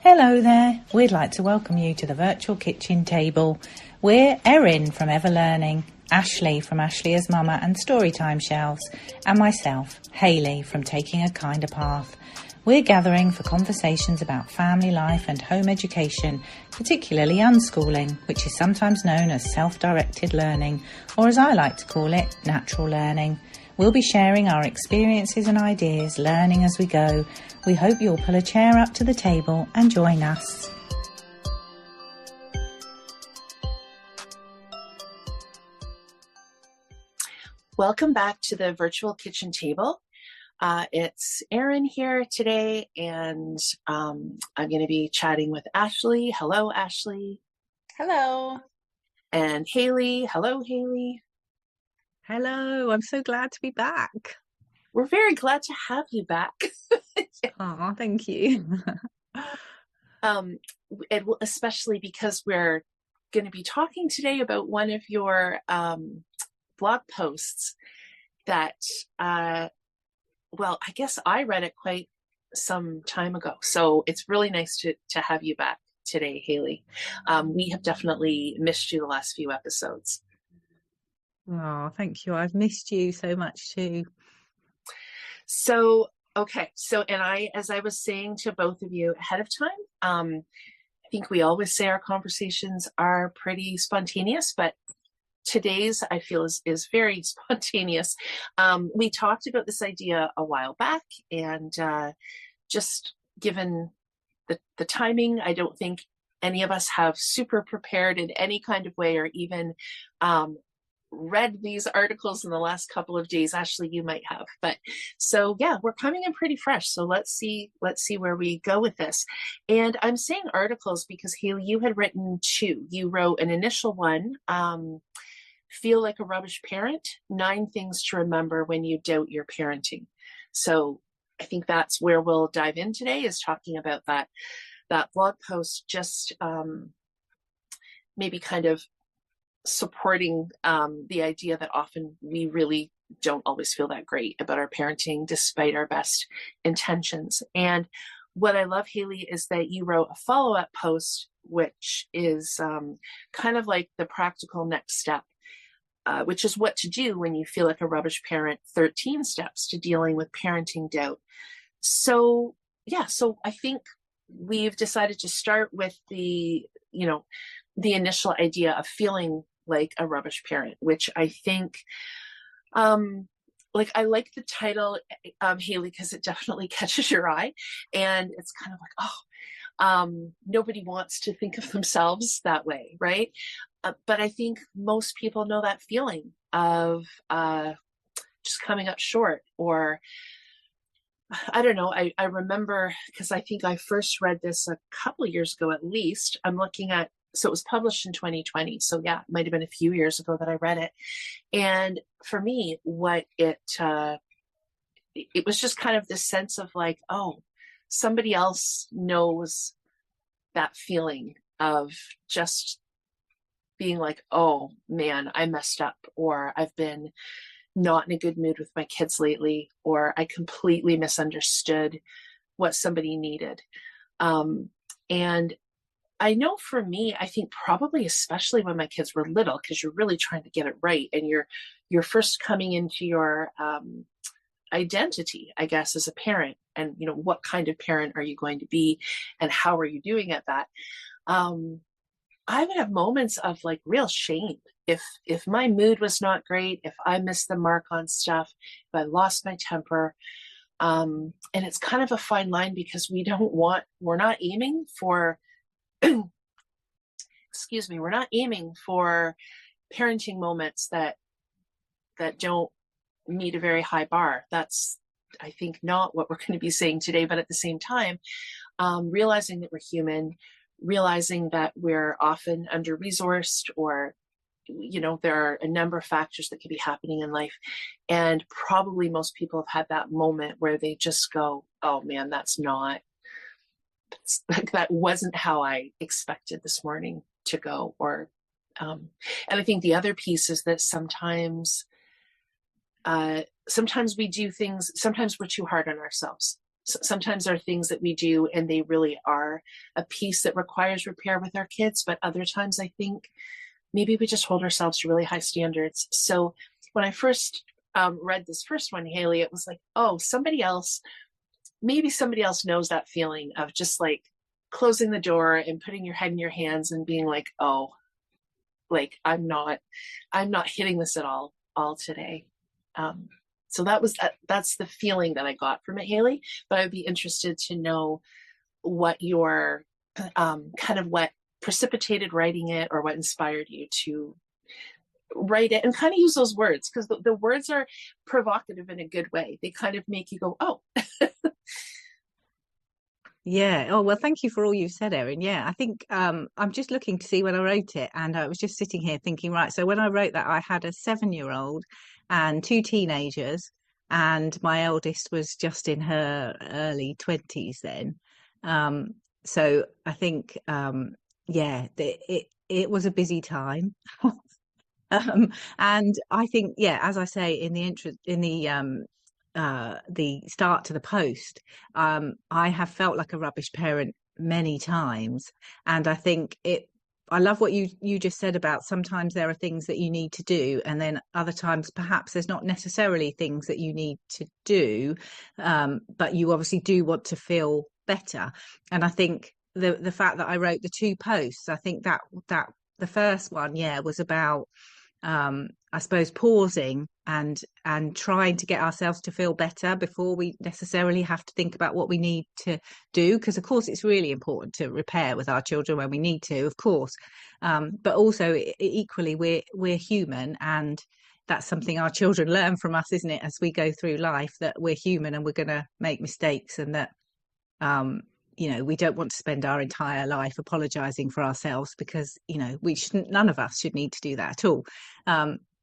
Hello there. We'd like to welcome you to the virtual kitchen table. We're Erin from Ever Learning, Ashley from Ashley as Mama and Storytime Shelves, and myself, Hayley from Taking a Kinder Path. We're gathering for conversations about family life and home education, particularly unschooling, which is sometimes known as self-directed learning, or as I like to call it, natural learning. We'll be sharing our experiences and ideas, learning as we go. We hope you'll pull a chair up to the table and join us. Welcome back to the virtual kitchen table. It's Erin here today, and I'm going to be chatting with Ashley. Hello, Ashley. Hello. And Hayley. Hello, Hayley. Hello. I'm so glad to be back. We're very glad to have you back. Oh, thank you. Especially because we're going to be talking today about one of your blog posts that, well, I guess I read it quite some time ago. So it's really nice to have you back today, Hayley. We have definitely missed you the last few episodes. Oh, thank you. I've missed you so much too. So, okay. So, and as I was saying to both of you ahead of time, I think we always say our conversations are pretty spontaneous, but today's, I feel, is very spontaneous. We talked about this idea a while back, and just given the timing, I don't think any of us have super prepared in any kind of way, or even read these articles in the last couple of days. Ashley, you might have, but so yeah, we're coming in pretty fresh. So let's see where we go with this. And I'm saying articles because Hayley, you had written two. You wrote an initial one, Feel Like a Rubbish Parent, 9 Things to Remember When You Doubt Your Parenting. So I think that's where we'll dive in today, is talking about that blog post, just maybe kind of supporting the idea that often we really don't always feel that great about our parenting despite our best intentions. And what I love, Hayley, is that you wrote a follow-up post, which is kind of like the practical next step, which is what to do when you feel like a rubbish parent, 13 steps to dealing with parenting doubt. So yeah, so I think we've decided to start with the initial idea of feeling like a rubbish parent, which I think, I like the title, Hayley, because it definitely catches your eye, and it's kind of like, nobody wants to think of themselves that way, right? But I think most people know that feeling of just coming up short, or I don't know. I remember, because I think I first read this a couple of years ago at least. I'm looking at, so it was published in 2020. So yeah, it might have been a few years ago that I read it. And for me, what it was just kind of this sense of like, oh, somebody else knows that feeling of just being like, oh man, I messed up, or I've been not in a good mood with my kids lately, or I completely misunderstood what somebody needed. And I know for me, I think probably especially when my kids were little, because you're really trying to get it right, and you're first coming into your identity, I guess, as a parent, and what kind of parent are you going to be, and how are you doing at that? I would have moments of like real shame if my mood was not great, if I missed the mark on stuff, if I lost my temper. And it's kind of a fine line, because we're not aiming for excuse me, we're not aiming for parenting moments that don't meet a very high bar. That's, I think, not what we're going to be saying today. But at the same time, realizing that we're human, realizing that we're often under-resourced, or there are a number of factors that could be happening in life. And probably most people have had that moment where they just go, oh man, that wasn't how I expected this morning to go. Or, and I think the other piece is that sometimes we do things, sometimes we're too hard on ourselves. sometimes there are things that we do and they really are a piece that requires repair with our kids. But other times I think maybe we just hold ourselves to really high standards. So when I first read this first one, Hayley, it was like, oh, maybe somebody else knows that feeling of just like closing the door and putting your head in your hands and being like, oh, like I'm not hitting this at all today. So that's the feeling that I got from it, Hayley. But I'd be interested to know what your kind of what precipitated writing it, or what inspired you to write it and kind of use those words, because the words are provocative in a good way. They kind of make you go, oh. Yeah. Oh, well, thank you for all you've said, Erin. Yeah, I think I'm just looking to see when I wrote it, and I was just sitting here thinking, right, so when I wrote that, I had a 7-year-old and 2 teenagers, and my eldest was just in her early 20s then. So I think, yeah, it was a busy time. And I think, yeah, as I say in the start to the post, I have felt like a rubbish parent many times, and I think I love what you just said about sometimes there are things that you need to do, and then other times perhaps there's not necessarily things that you need to do, but you obviously do want to feel better. And I think the fact that I wrote the 2 posts, I think that the first one, yeah, was about I suppose pausing and trying to get ourselves to feel better before we necessarily have to think about what we need to do, because of course it's really important to repair with our children when we need to, of course, but also equally we're human, and that's something our children learn from us, isn't it, as we go through life, that we're human and we're going to make mistakes, and that we don't want to spend our entire life apologizing for ourselves, because we shouldn't, none of us should need to do that at all.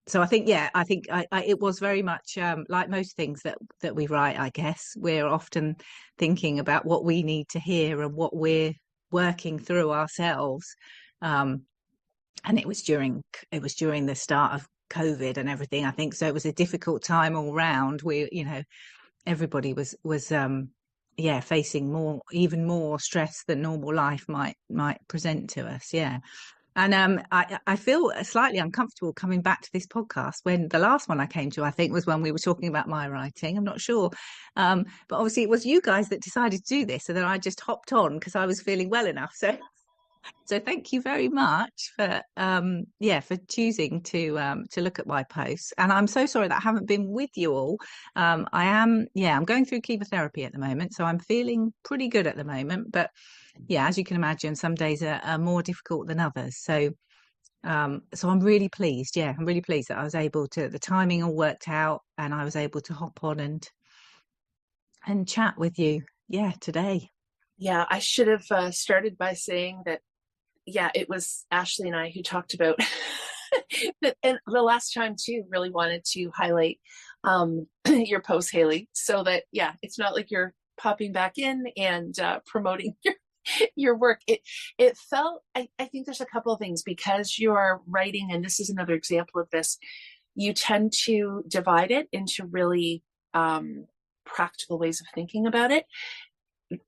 So I think, yeah, it was very much like most things that we write, I guess we're often thinking about what we need to hear and what we're working through ourselves. And it was during the start of COVID and everything, I think, so it was a difficult time all round. Everybody was facing even more stress than normal life might present to us. Yeah. And I feel slightly uncomfortable coming back to this podcast, when the last one I came to, I think, was when we were talking about my writing. I'm not sure. But obviously it was you guys that decided to do this, and then I just hopped on because I was feeling well enough. So thank you very much for choosing to look at my posts. And I'm so sorry that I haven't been with you all. I'm going through chemotherapy at the moment, so I'm feeling pretty good at the moment. But yeah, as you can imagine, some days are more difficult than others. So I'm really pleased. Yeah, I'm really pleased that I was able to. The timing all worked out, and I was able to hop on and chat with you. Yeah, today. Yeah, I should have started by saying that. Yeah, it was Ashley and I who talked about that, and the last time too, really wanted to highlight your post, Hayley, so that, yeah, it's not like you're popping back in and promoting your work. It felt, I think there's a couple of things, because you're writing, and this is another example of this, you tend to divide it into really practical ways of thinking about it.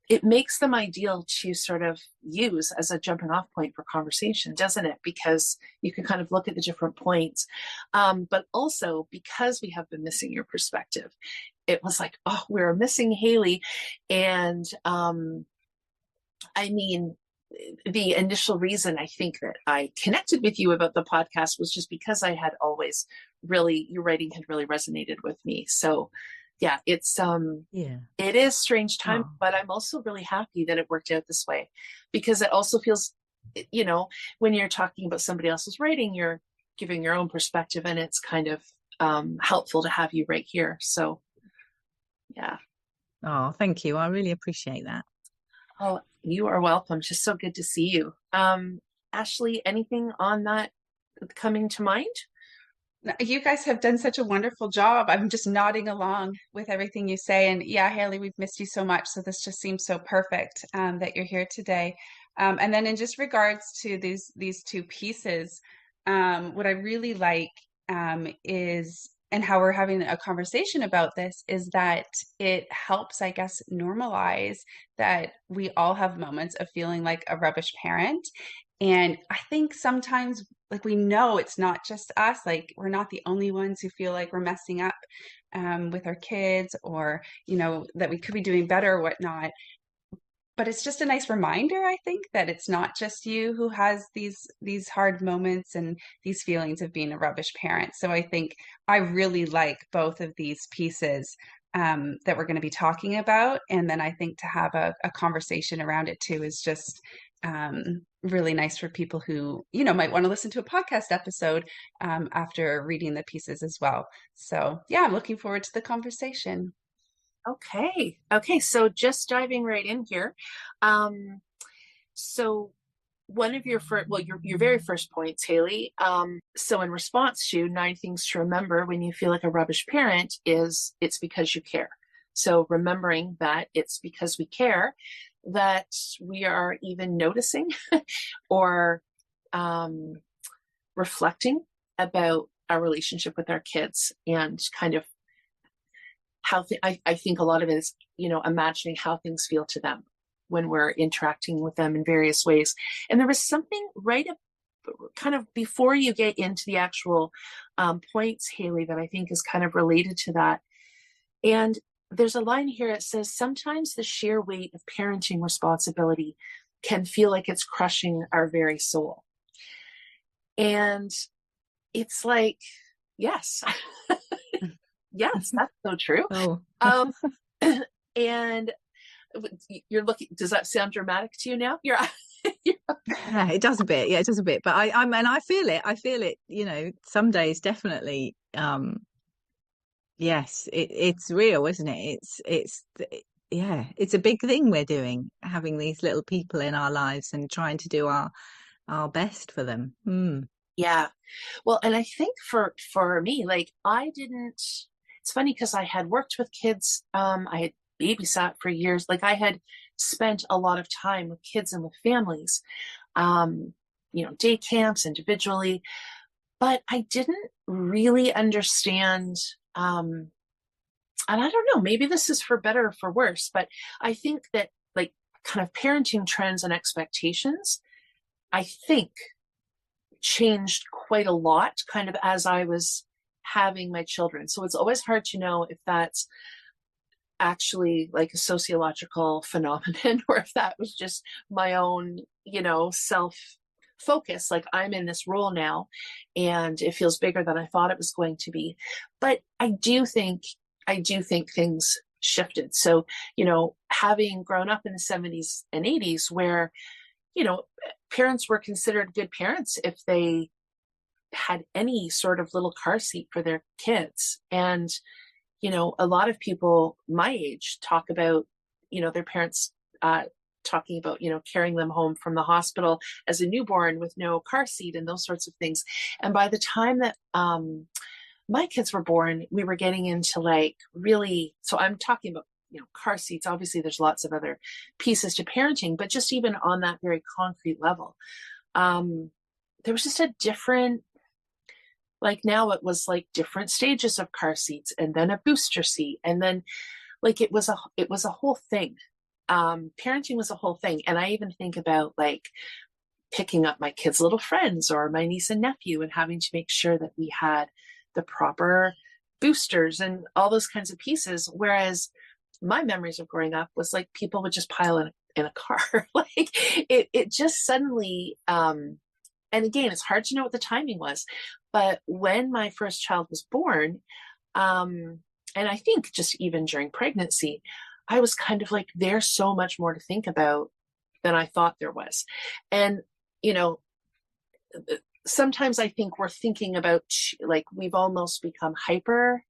It makes them ideal to sort of use as a jumping off point for conversation, doesn't it? Because you can kind of look at the different points. But also because we have been missing your perspective, it was like, oh, we're missing Hayley. And I mean, the initial reason I think that I connected with you about the podcast was just because I had always your writing had really resonated with me. So yeah, it's it is strange time, but I'm also really happy that it worked out this way, because it also feels, when you're talking about somebody else's writing, you're giving your own perspective, and it's kind of helpful to have you right here. So yeah. Oh, thank you. I really appreciate that. Oh, you are welcome. Just so good to see you. Ashley, anything on that coming to mind? You guys have done such a wonderful job. I'm just nodding along with everything you say. And yeah, Hayley, we've missed you so much. So this just seems so perfect that you're here today. And then in just regards to these 2 pieces, what I really like is and how we're having a conversation about this is that it helps, I guess, normalize that we all have moments of feeling like a rubbish parent. And I think sometimes, like, we know it's not just us, like, we're not the only ones who feel like we're messing up with our kids, or, that we could be doing better or whatnot. But it's just a nice reminder, I think, that it's not just you who has these hard moments and these feelings of being a rubbish parent. So I think I really like both of these pieces that we're going to be talking about. And then I think to have a conversation around it too is just really nice for people who, might want to listen to a podcast episode after reading the pieces as well. So yeah, I'm looking forward to the conversation. Okay. So just diving right in here. So one of your very first points, Hayley. So in response to 9 things to remember when you feel like a rubbish parent is it's because you care. So remembering that it's because we care that we are even noticing or reflecting about our relationship with our kids, and kind of how I think a lot of it is, imagining how things feel to them when we're interacting with them in various ways. And there was something right up kind of before you get into the actual points, Hayley, that I think is kind of related to that. And there's a line here. It says, sometimes the sheer weight of parenting responsibility can feel like it's crushing our very soul. And it's like, yes. Yes, that's so true. Oh. And you're looking, does that sound dramatic to you now? Yeah, it does a bit. Yeah, it does a bit. But I feel it, some days definitely. Yes, it's real, isn't it? It's a big thing we're doing, having these little people in our lives and trying to do our best for them. Yeah. Well, and I think for me, like, it's funny because I had worked with kids. I had babysat for years. Like, I had spent a lot of time with kids and with families, day camps individually, but I didn't really understand. And I don't know, maybe this is for better or for worse, but I think that, like, kind of parenting trends and expectations, I think changed quite a lot kind of as I was having my children. So it's always hard to know if that's actually like a sociological phenomenon or if that was just my own, self focus. Like, I'm in this role now and it feels bigger than I thought it was going to be. But I do think things shifted. So, having grown up in the 70s and 80s where, parents were considered good parents if they had any sort of little car seat for their kids. And, a lot of people my age talk about, their parents talking about, carrying them home from the hospital as a newborn with no car seat and those sorts of things. And by the time that my kids were born, we were getting into like really, so I'm talking about, car seats. Obviously, there's lots of other pieces to parenting, but just even on that very concrete level, there was just a different, like, now it was like different stages of car seats and then a booster seat. And then like, it was a whole thing. Parenting was a whole thing. And I even think about like picking up my kids' little friends or my niece and nephew and having to make sure that we had the proper boosters and all those kinds of pieces. Whereas my memories of growing up was like people would just pile in a car. Like it just suddenly, and again, it's hard to know what the timing was, but when my first child was born, and I think just even during pregnancy, I was kind of like, there's so much more to think about than I thought there was. And, sometimes I think we're thinking about, like, we've almost become hyper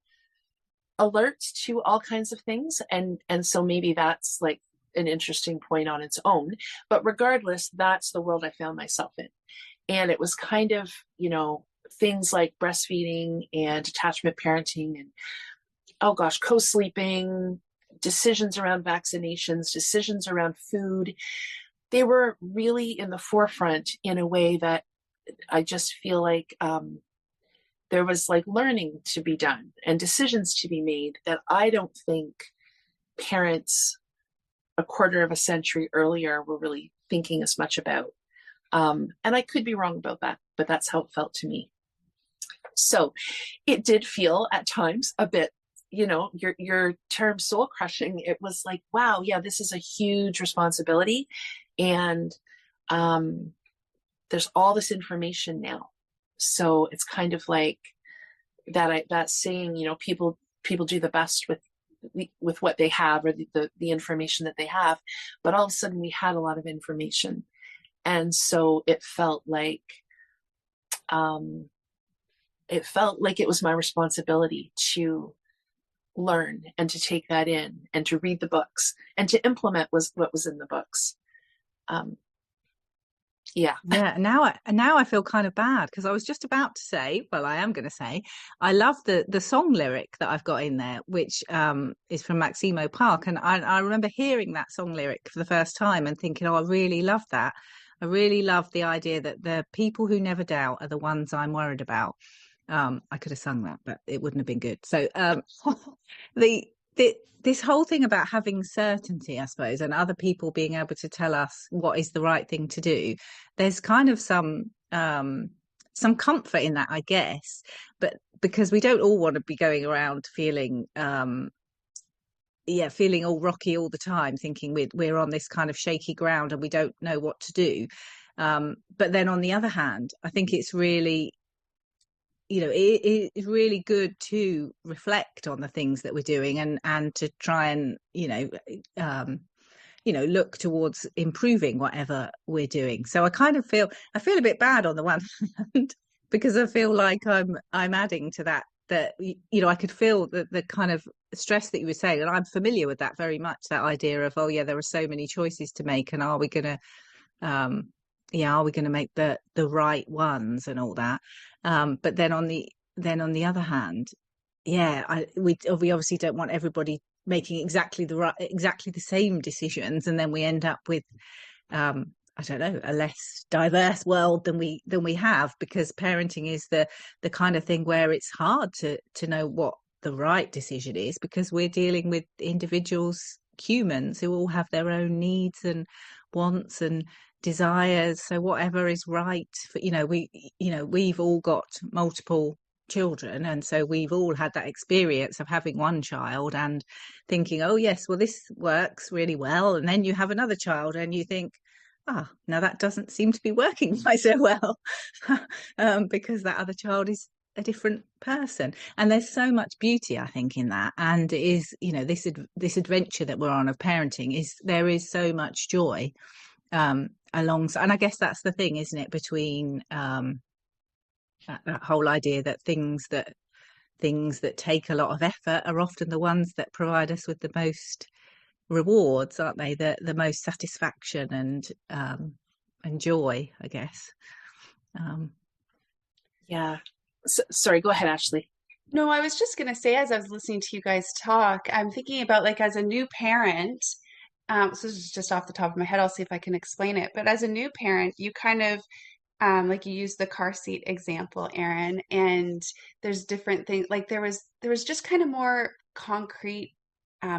alert to all kinds of things. And so maybe that's like an interesting point on its own, but regardless, that's the world I found myself in. And it was kind of, things like breastfeeding and attachment parenting and, oh gosh, co-sleeping, decisions around vaccinations, decisions around food. They were really in the forefront in a way that I just feel like there was like learning to be done and decisions to be made that I don't think parents a quarter of a century earlier were really thinking as much about. And I could be wrong about that, but that's how it felt to me. So it did feel at times a bit, your term soul crushing. It was like, wow, yeah, this is a huge responsibility. And there's all this information now. So it's kind of like that saying, people do the best with what they have, or the information that they have. But all of a sudden we had a lot of information. And so it felt like it was my responsibility to learn and to take that in and to read the books and to implement what was in the books. Yeah. Now I feel kind of bad, because I was just about to say, well, I am going to say, I love the song lyric that I've got in there, which is from Maximo Park. And I remember hearing that song lyric for the first time and thinking, oh, I really love that. I really love the idea that the people who never doubt are the ones I'm worried about. I could have sung that, but it wouldn't have been good. So this whole thing about having certainty, I suppose, and other people being able to tell us what is the right thing to do, there's kind of some comfort in that, I guess. But because we don't all want to be going around feeling feeling all rocky all the time, thinking we're on this kind of shaky ground and we don't know what to do. But then on the other hand, I think it's really, it's really good to reflect on the things that we're doing and to try and, look towards improving whatever we're doing. So I kind of feel a bit bad on the one hand, because I feel like I'm adding to that, I could feel the kind of stress that you were saying, and I'm familiar with that very much, that idea of, oh yeah, there are so many choices to make, and are we going to make the right ones and all that? But then on the other hand, we obviously don't want everybody making exactly the same decisions, and then we end up with I don't know, a less diverse world than we have, because parenting is the kind of thing where it's hard to know what the right decision is, because we're dealing with individuals, humans, who all have their own needs and wants and desires. So whatever is right for, we've all got multiple children, and so we've all had that experience of having one child and thinking, oh yes, well this works really well, and then you have another child and you think, now that doesn't seem to be working quite so well, because that other child is a different person. And there's so much beauty, I think, in that. And it is, this adventure that we're on of parenting, there is so much joy alongside. And I guess that's the thing, isn't it, between that whole idea that things that take a lot of effort are often the ones that provide us with the most rewards, aren't they? The most satisfaction and joy, I guess. Sorry, go ahead, Ashley. No, I was just going to say, as I was listening to you guys talk, I'm thinking about, like, as a new parent, so this is just off the top of my head, I'll see if I can explain it. But as a new parent, you kind of, like you used the car seat example, Erin, and there's different things, like there was just kind of more concrete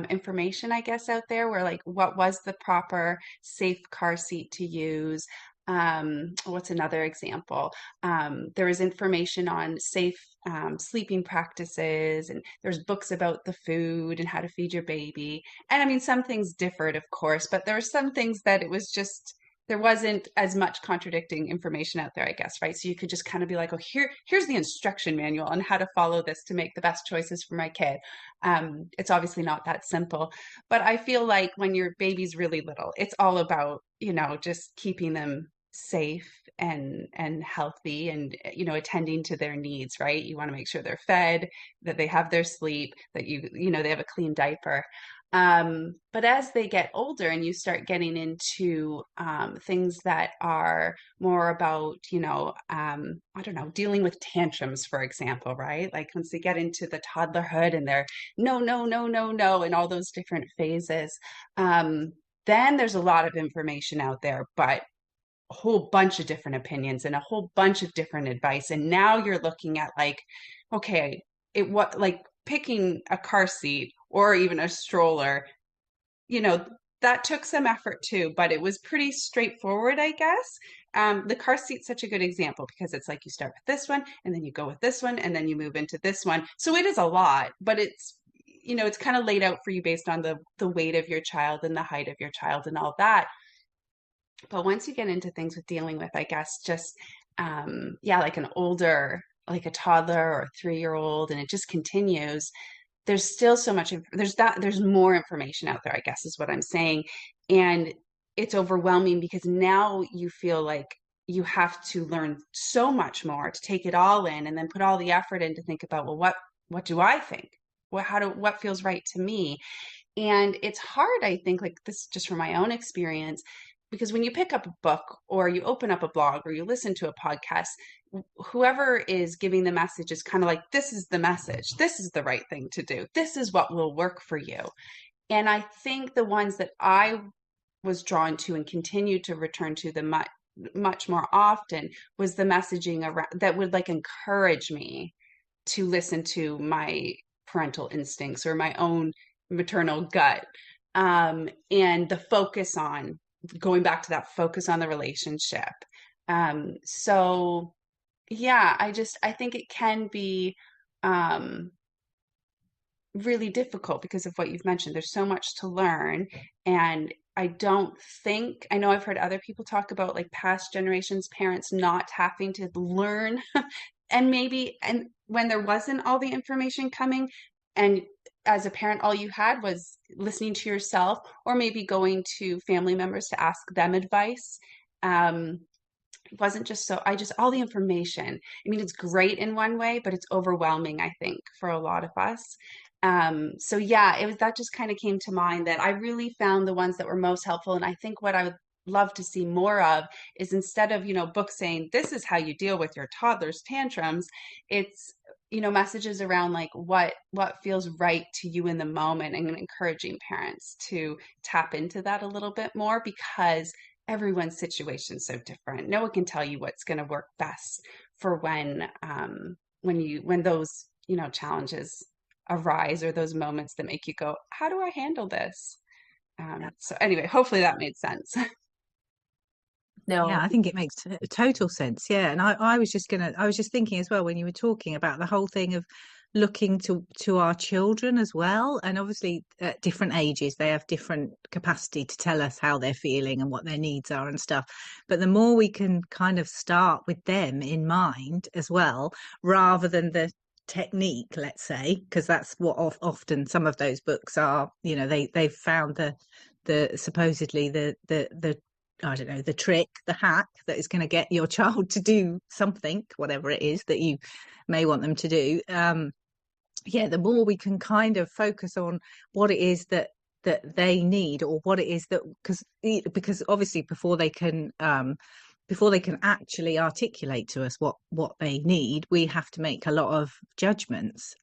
information, I guess, out there, where, like, what was the proper safe car seat to use? What's another example? There was information on safe sleeping practices, and there's books about the food and how to feed your baby. And I mean, some things differed, of course, but there were some things that it was just, there wasn't as much contradicting information out there, I guess, right? So you could just kind of be like, oh, here's the instruction manual on how to follow this to make the best choices for my kid. It's obviously not that simple, but I feel like when your baby's really little, it's all about, just keeping them safe and healthy, and attending to their needs, right? You want to make sure they're fed, that they have their sleep, that they have a clean diaper. But as they get older and you start getting into things that are more about, I don't know, dealing with tantrums, for example, right? Like once they get into the toddlerhood and they're no, no, no, no, no, and all those different phases, then there's a lot of information out there. But a whole bunch of different opinions and a whole bunch of different advice. And now you're looking at like, okay, like picking a car seat or even a stroller, you know, that took some effort too, but it was pretty straightforward, I guess. The car seat's such a good example because it's like you start with this one and then you go with this one and then you move into this one. So it is a lot, but it's kind of laid out for you based on the weight of your child and the height of your child and all that. But once you get into things with dealing with, I guess, just like an older, like a toddler or a 3-year-old, and it just continues, there's still so much there's more information out there, I guess is what I'm saying. And it's overwhelming because now you feel like you have to learn so much more to take it all in and then put all the effort in to think about, well, what do I think? What feels right to me? And it's hard, I think, like this just from my own experience, because when you pick up a book or you open up a blog or you listen to a podcast, whoever is giving the message is kind of like, this is the message. This is the right thing to do. This is what will work for you. And I think the ones that I was drawn to and continue to return to the much more often was the messaging around that would like encourage me to listen to my parental instincts or my own maternal gut. And the focus on going back to that focus on the relationship. So yeah, I think it can be really difficult because of what you've mentioned. There's so much to learn. And I know I've heard other people talk about like past generations, parents not having to learn and when there wasn't all the information coming, and as a parent, all you had was listening to yourself or maybe going to family members to ask them advice. It wasn't just all the information. I mean, it's great in one way, but it's overwhelming, I think, for a lot of us. So yeah, that just kind of came to mind that I really found the ones that were most helpful. And I think what I would love to see more of is instead of, books saying, this is how you deal with your toddler's tantrums, it's, messages around like what feels right to you in the moment, and encouraging parents to tap into that a little bit more because everyone's situation is so different. No one can tell you what's going to work best for when those, challenges arise, or those moments that make you go, how do I handle this? So anyway, hopefully that made sense. No. Yeah, I think it makes total sense. Yeah. And I was just thinking as well, when you were talking about the whole thing of looking to our children as well. And obviously at different ages, they have different capacity to tell us how they're feeling and what their needs are and stuff. But the more we can kind of start with them in mind as well, rather than the technique, let's say, because that's what often some of those books are, they've found the supposedly the I don't know, the trick, the hack that is going to get your child to do something, whatever it is that you may want them to do. The more we can kind of focus on what it is that they need, or what it is that, because obviously before they can actually articulate to us what they need, we have to make a lot of judgments.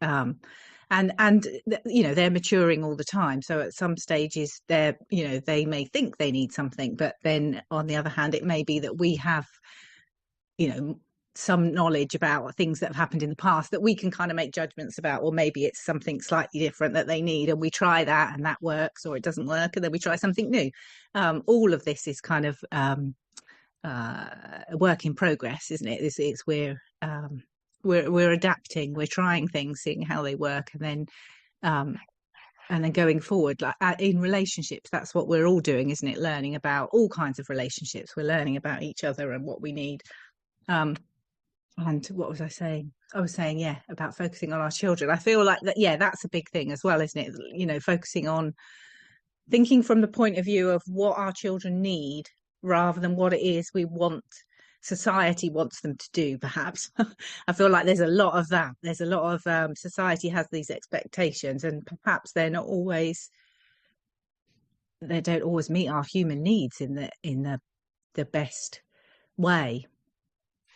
And they're maturing all the time, so at some stages they may think they need something, but then on the other hand, it may be that we have some knowledge about things that have happened in the past that we can kind of make judgments about, or maybe it's something slightly different that they need, and we try that and that works, or it doesn't work, and then we try something new. All of this is kind of a work in progress, isn't it? It's we're adapting, we're trying things, seeing how they work, and then going forward, like in relationships, that's what we're all doing, isn't it? Learning about all kinds of relationships. We're learning about each other and what we need. And what was I saying? I was saying, about focusing on our children. I feel like that, that's a big thing as well, isn't it? Focusing on thinking from the point of view of what our children need, rather than what it is we want society wants them to do, perhaps. I feel like there's a lot of that. There's a lot of society has these expectations, and perhaps they don't always meet our human needs in the best way.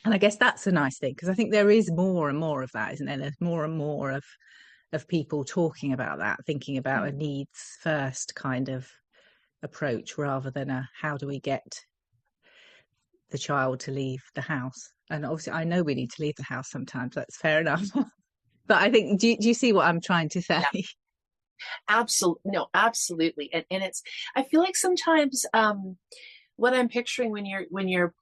And I guess that's a nice thing, because I think there is more and more of that, isn't there? There's more and more of people talking about that, thinking about a needs first kind of approach, rather than a how do we get the child to leave the house. And obviously I know we need to leave the house sometimes, that's fair enough. But I think, do you see what I'm trying to say? Yeah. Absolutely. No, absolutely. And it's, I feel like sometimes what I'm picturing when you're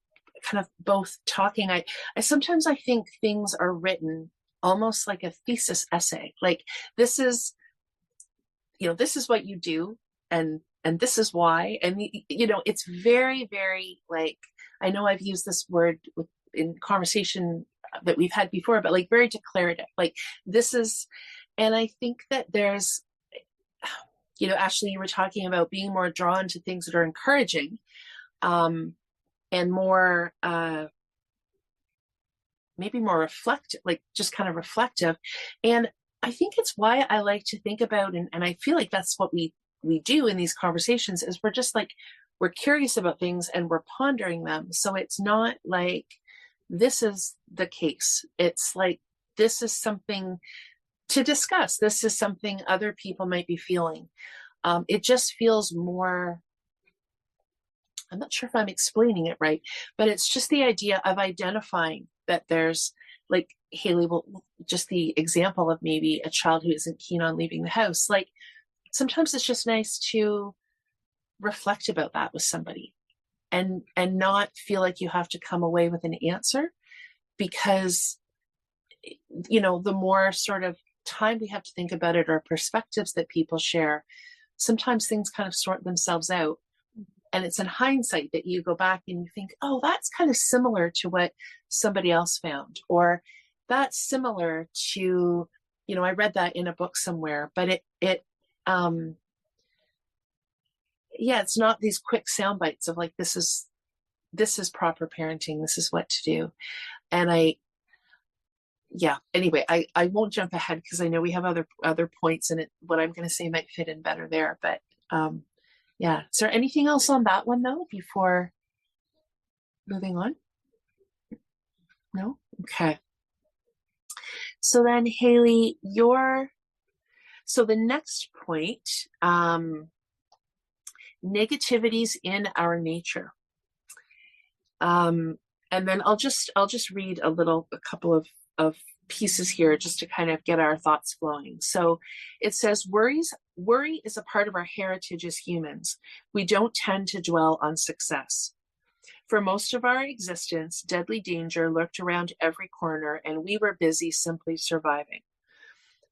kind of both talking, I sometimes I think things are written almost like a thesis essay. Like, this is, this is what you do, and this is why. And it's very, very, like, I know I've used this word in conversation that we've had before, but like very declarative. Like, this is, and I think that there's, Ashley, you were talking about being more drawn to things that are encouraging, and more, maybe more reflective, like just kind of reflective. And I think it's why I like to think about, and I feel like that's what we do in these conversations, is we're just like, we're curious about things and we're pondering them. So it's not like this is the case. It's like, this is something to discuss. This is something other people might be feeling. It just feels more, I'm not sure if I'm explaining it right, but it's just the idea of identifying that there's, like Hayley, just the example of maybe a child who isn't keen on leaving the house. Like, sometimes it's just nice to reflect about that with somebody, and not feel like you have to come away with an answer, because, the more sort of time we have to think about it, or perspectives that people share, sometimes things kind of sort themselves out. And it's in hindsight that you go back and you think, oh, that's kind of similar to what somebody else found, or that's similar to, I read that in a book somewhere. But it's not these quick sound bites of like, this is proper parenting, this is what to do. And anyway, I won't jump ahead, because I know we have other points, and what I'm going to say might fit in better there. But is there anything else on that one though before moving on? No? Okay. So then, Hayley, so the next point, negativities in our nature. And then I'll just read a couple of pieces here just to kind of get our thoughts flowing. So it says, worry is a part of our heritage as humans. We don't tend to dwell on success. For most of our existence, deadly danger lurked around every corner, and we were busy simply surviving.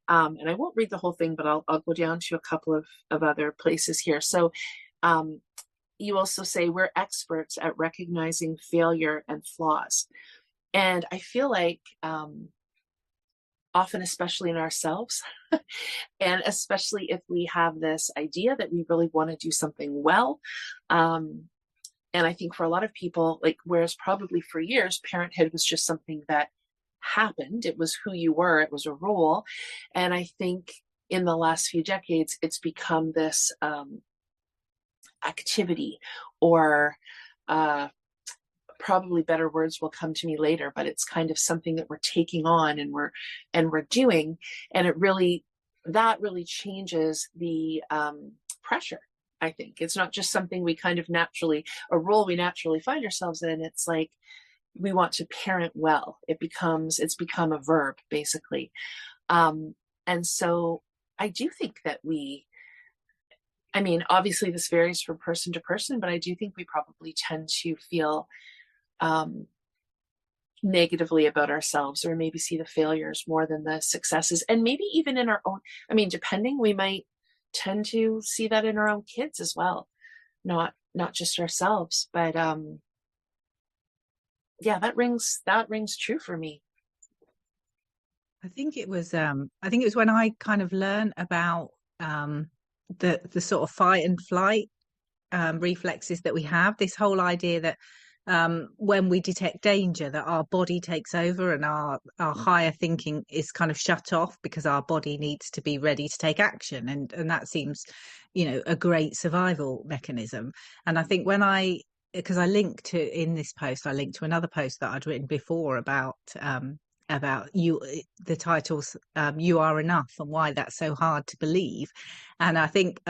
And I won't read the whole thing, but I'll go down to a couple of other places here. So you also say we're experts at recognizing failure and flaws. And I feel like often, especially in ourselves, and especially if we have this idea that we really want to do something well. And I think for a lot of people, like, whereas probably for years, parenthood was just something that happened. It was who you were. It was a role. And I think in the last few decades, it's become this activity, or probably better words will come to me later, but it's kind of something that we're taking on and we're doing. And that really changes the pressure. I think it's not just something we kind of a role we naturally find ourselves in. It's like, we want to parent well. It's become a verb, basically. And so I do think that obviously this varies from person to person, but I do think we probably tend to feel negatively about ourselves, or maybe see the failures more than the successes. And maybe even in our own, depending, we might tend to see that in our own kids as well, not just ourselves. But that rings true for me. I think it was when I kind of learned about the sort of fight and flight reflexes that we have. This whole idea that when we detect danger, that our body takes over, and our higher thinking is kind of shut off, because our body needs to be ready to take action, and that seems, a great survival mechanism. And I think because I linked to another post that I'd written before about you, the titles, You Are Enough, and why that's so hard to believe. And I think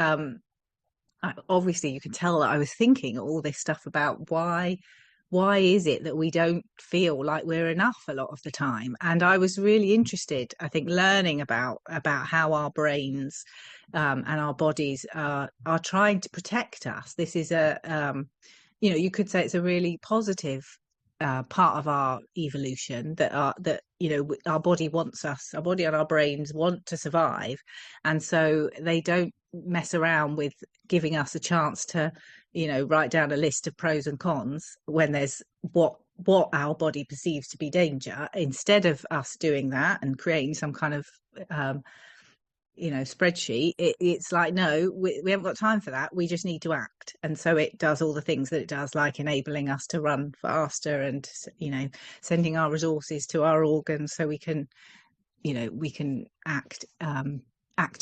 obviously you can tell that I was thinking all this stuff about why why is it that we don't feel like we're enough a lot of the time? And I was really interested, I think, learning about how our brains and our bodies are trying to protect us. This is you could say it's a really positive part of our evolution, that our body wants us, our body and our brains want to survive, and so they don't mess around with giving us a chance to write down a list of pros and cons when there's what our body perceives to be danger. Instead of us doing that and creating some kind of spreadsheet, it's like, no, we haven't got time for that, we just need to act. And so it does all the things that it does, like enabling us to run faster and sending our resources to our organs so we can act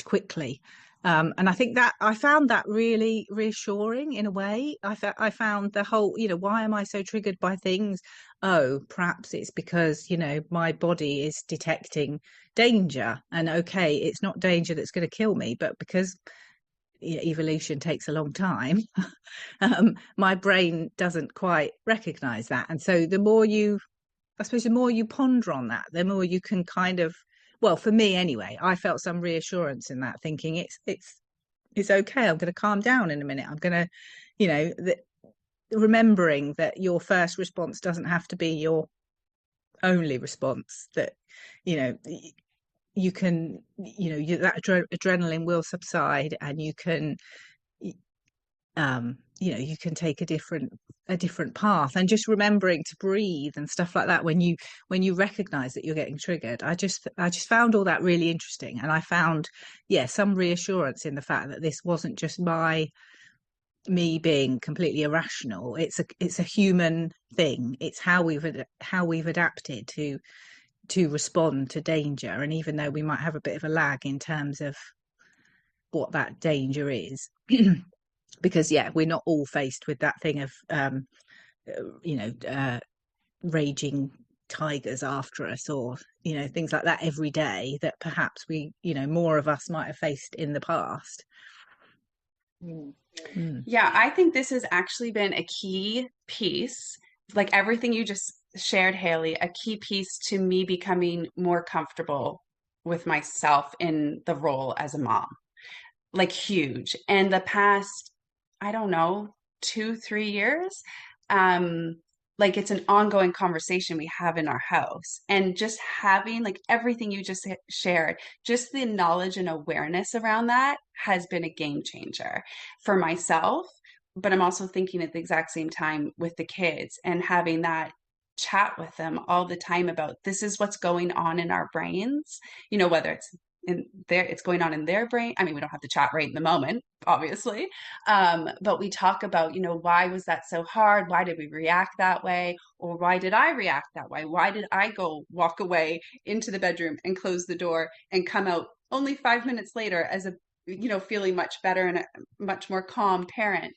quickly. And I think that I found that really reassuring in a way. I found the whole, why am I so triggered by things? Oh, perhaps it's because, my body is detecting danger, and okay, it's not danger that's going to kill me, but because evolution takes a long time, my brain doesn't quite recognize that. And so the more you ponder on that, the more you can kind of, well, for me anyway, I felt some reassurance in that, thinking it's okay, I'm going to calm down in a minute, I'm going to, remembering that your first response doesn't have to be your only response, that you can that adrenaline will subside, and you can you can take a different path, and just remembering to breathe and stuff like that when you recognize that you're getting triggered. I just found all that really interesting, and I found some reassurance in the fact that this wasn't just me being completely irrational. It's a human thing. It's how we've adapted to respond to danger. And even though we might have a bit of a lag in terms of what that danger is, because we're not all faced with that thing of raging tigers after us, or things like that every day, that perhaps we more of us might have faced in the past. Yeah, I think this has actually been a key piece, like everything you just shared, Hayley, a key piece to me becoming more comfortable with myself in the role as a mom. Like huge. And the past, I don't know, 2-3 years, like it's an ongoing conversation we have in our house. And just having like everything you just shared, just the knowledge and awareness around that has been a game changer for myself. But I'm also thinking at the exact same time with the kids, and having that chat with them all the time about this is what's going on in our brains, whether it's going on in their brain. I mean, we don't have to chat right in the moment, obviously. But we talk about, why was that so hard? Why did we react that way? Or why did I react that way? Why did I walk away into the bedroom and close the door and come out only 5 minutes later as feeling much better and a much more calm parent?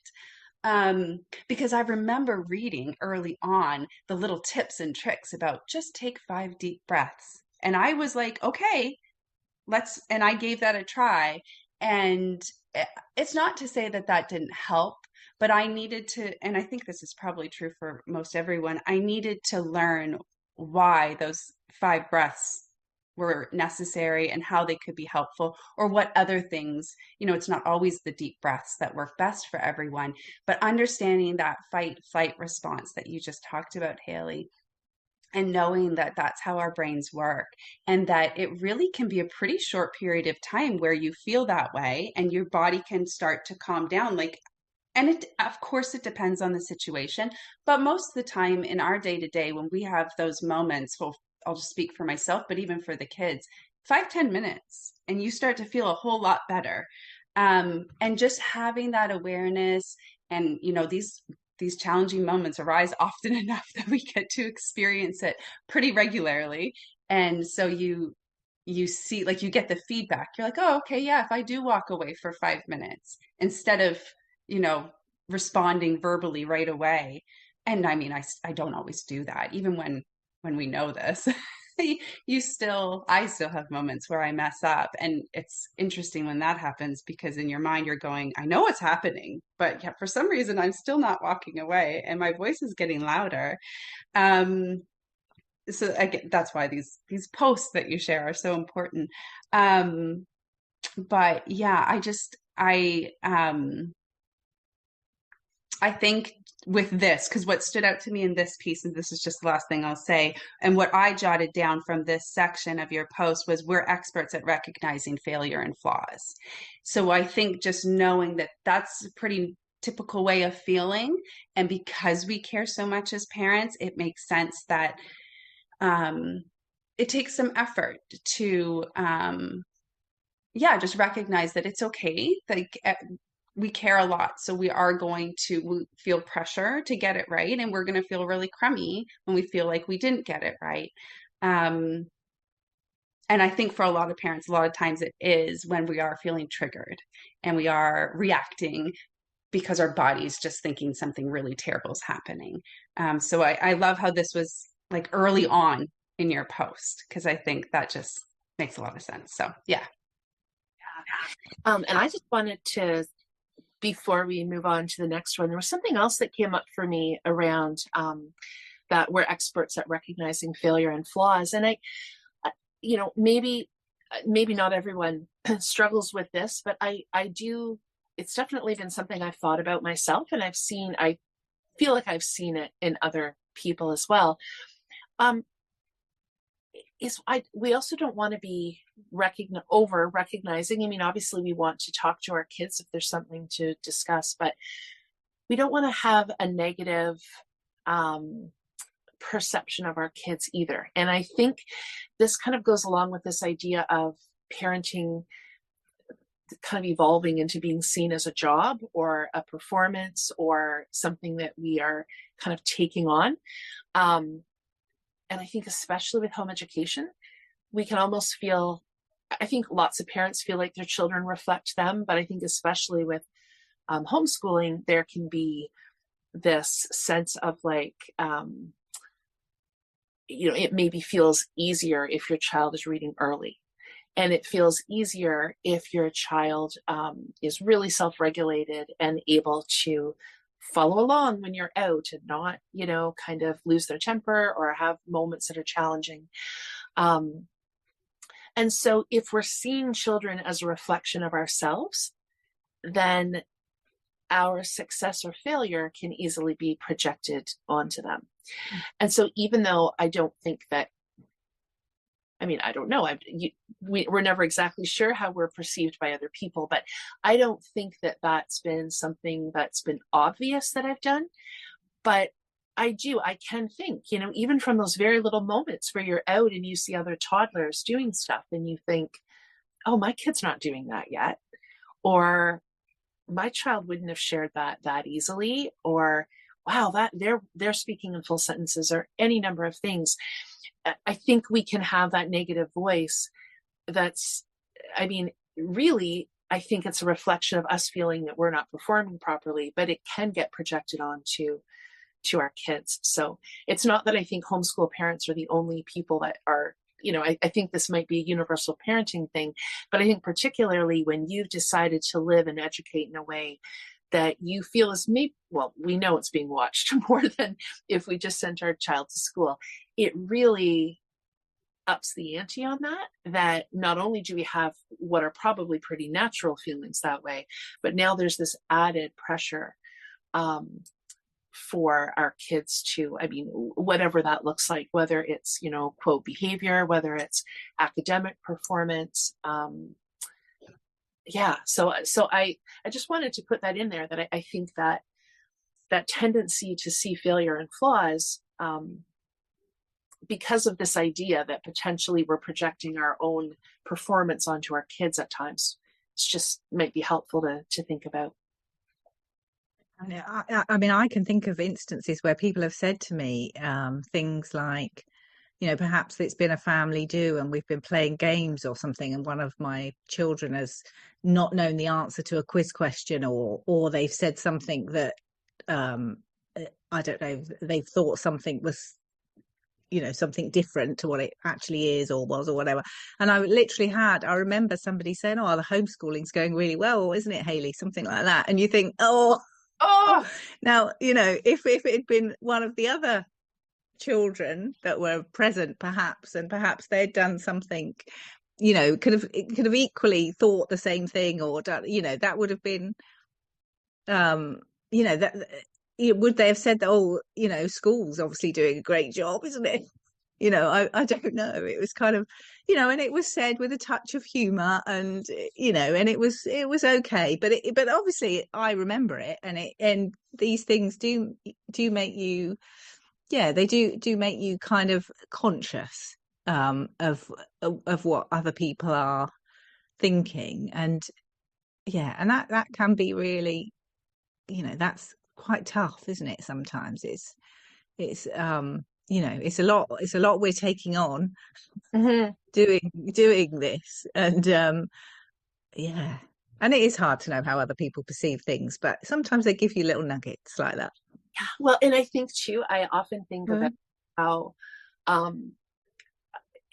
Because I remember reading early on the little tips and tricks about just take 5 deep breaths. And I was like, okay, and I gave that a try. And it's not to say that didn't help, but I needed to, and I think this is probably true for most everyone, I needed to learn why those 5 breaths were necessary and how they could be helpful, or what other things, it's not always the deep breaths that work best for everyone, but understanding that fight flight response that you just talked about, Hayley, and knowing that that's how our brains work, and that it really can be a pretty short period of time where you feel that way and your body can start to calm down. And it, of course, it depends on the situation, but most of the time in our day to day, when we have those moments, well, I'll just speak for myself, but even for the kids, 5-10 minutes and you start to feel a whole lot better. And just having that awareness, and these challenging moments arise often enough that we get to experience it pretty regularly. And so you see, like, you get the feedback. You're like, oh, okay, yeah, if I do walk away for 5 minutes instead of, responding verbally right away. And I mean, I don't always do that, even when we know this. I still have moments where I mess up. And it's interesting when that happens, because in your mind you're going, I know what's happening, but yeah, for some reason I'm still not walking away and my voice is getting louder. So again, that's why these posts that you share are so important. But yeah, I think with this, because what stood out to me in this piece, and this is just the last thing I'll say, and what I jotted down from this section of your post was, we're experts at recognizing failure and flaws. So I think just knowing that that's a pretty typical way of feeling. And because we care so much as parents, it makes sense that it takes some effort to, just recognize that it's okay. Like, we care a lot, so we are going to feel pressure to get it right, and we're going to feel really crummy when we feel like we didn't get it right. And I think for a lot of parents, a lot of times it is when we are feeling triggered and we are reacting because our body's just thinking something really terrible is happening. So I love how this was like early on in your post, because I think that just makes a lot of sense. So yeah. And I just wanted to, before we move on to the next one, there was something else that came up for me around that we're experts at recognizing failure and flaws. And maybe not everyone struggles with this, but I do. It's definitely been something I've thought about myself, and I feel like I've seen it in other people as well. We also don't want to be over recognizing. I mean, obviously we want to talk to our kids if there's something to discuss, but we don't want to have a negative perception of our kids either. And I think this kind of goes along with this idea of parenting kind of evolving into being seen as a job or a performance or something that we are kind of taking on. And I think especially with home education, we can almost feel, I think lots of parents feel like their children reflect them, but I think especially with homeschooling, there can be this sense of like, it maybe feels easier if your child is reading early. And it feels easier if your child is really self-regulated and able to follow along when you're out and not, kind of lose their temper or have moments that are challenging. And so if we're seeing children as a reflection of ourselves, then our success or failure can easily be projected onto them. And so even though I don't think that, I don't know, we're never exactly sure how we're perceived by other people, but I don't think that that's been something that's been obvious that I've done. But I can think, even from those very little moments where you're out and you see other toddlers doing stuff and you think, oh, my kid's not doing that yet. Or my child wouldn't have shared that easily. Or, wow, that they're speaking in full sentences, or any number of things. I think we can have that negative voice that's, really, I think it's a reflection of us feeling that we're not performing properly, but it can get projected onto our kids. So it's not that I think homeschool parents are the only people that are, I think this might be a universal parenting thing, but I think particularly when you've decided to live and educate in a way that you feel is we know it's being watched more than if we just sent our child to school. It really ups the ante on that not only do we have what are probably pretty natural feelings that way, but now there's this added pressure for our kids to, whatever that looks like, whether it's, quote, behavior, whether it's academic performance. So I just wanted to put that in there, that I think that tendency to see failure and flaws, because of this idea that potentially we're projecting our own performance onto our kids at times, it's just might be helpful to think about. I can think of instances where people have said to me things like, perhaps it's been a family do and we've been playing games or something, and one of my children has not known the answer to a quiz question, or they've said something that I don't know, they've thought something was you know, something different to what it actually is or was or whatever. And I remember somebody saying, oh, the homeschooling's going really well, isn't it, Hayley? Something like that. And you think, oh, now, you know, if it had been one of the other children that were present, perhaps they'd done something, you know, could have equally thought the same thing, or done, you know, that would have been, you know, that would they have said that, oh, you know, school's obviously doing a great job, isn't it? You know, I don't know. It was kind of, you know, and it was said with a touch of humor, and, you know, and it was okay, but obviously I remember it, and these things do make you, yeah, they do make you kind of conscious of what other people are thinking. And yeah, and that can be really, you know, that's quite tough, isn't it? Sometimes it's you know, it's a lot we're taking on, doing this. And yeah, and it is hard to know how other people perceive things, but sometimes they give you little nuggets like that. Well, and I think too, I often think about how,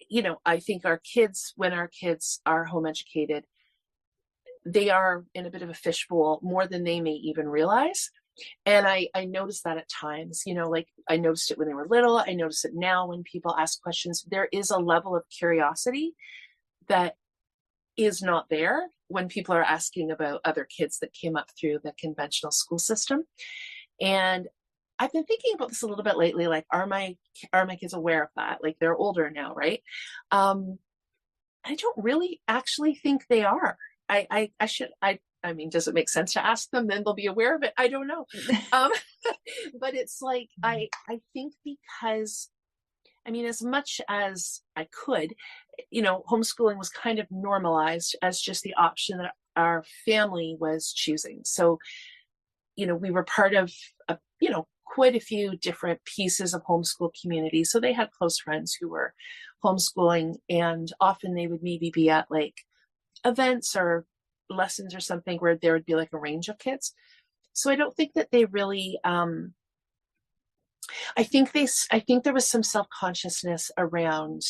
you know, I think when our kids are home educated, they are in a bit of a fishbowl more than they may even realize. And I notice that at times, you know, like I noticed it when they were little. I notice it now when people ask questions. There is a level of curiosity that is not there when people are asking about other kids that came up through the conventional school system. And I've been thinking about this a little bit lately, like, are my kids aware of that? Like, they're older now, right? I don't really actually think they are. I mean, does it make sense to ask them? Then they'll be aware of it. I don't know. But it's like, I think because, I mean, as much as I could, you know, homeschooling was kind of normalized as just the option that our family was choosing. So, you know, we were part of, you know, quite a few different pieces of homeschool community. So they had close friends who were homeschooling, and often they would maybe be at like events or lessons or something where there would be like a range of kids. So I don't think that they really, I think there was some self-consciousness around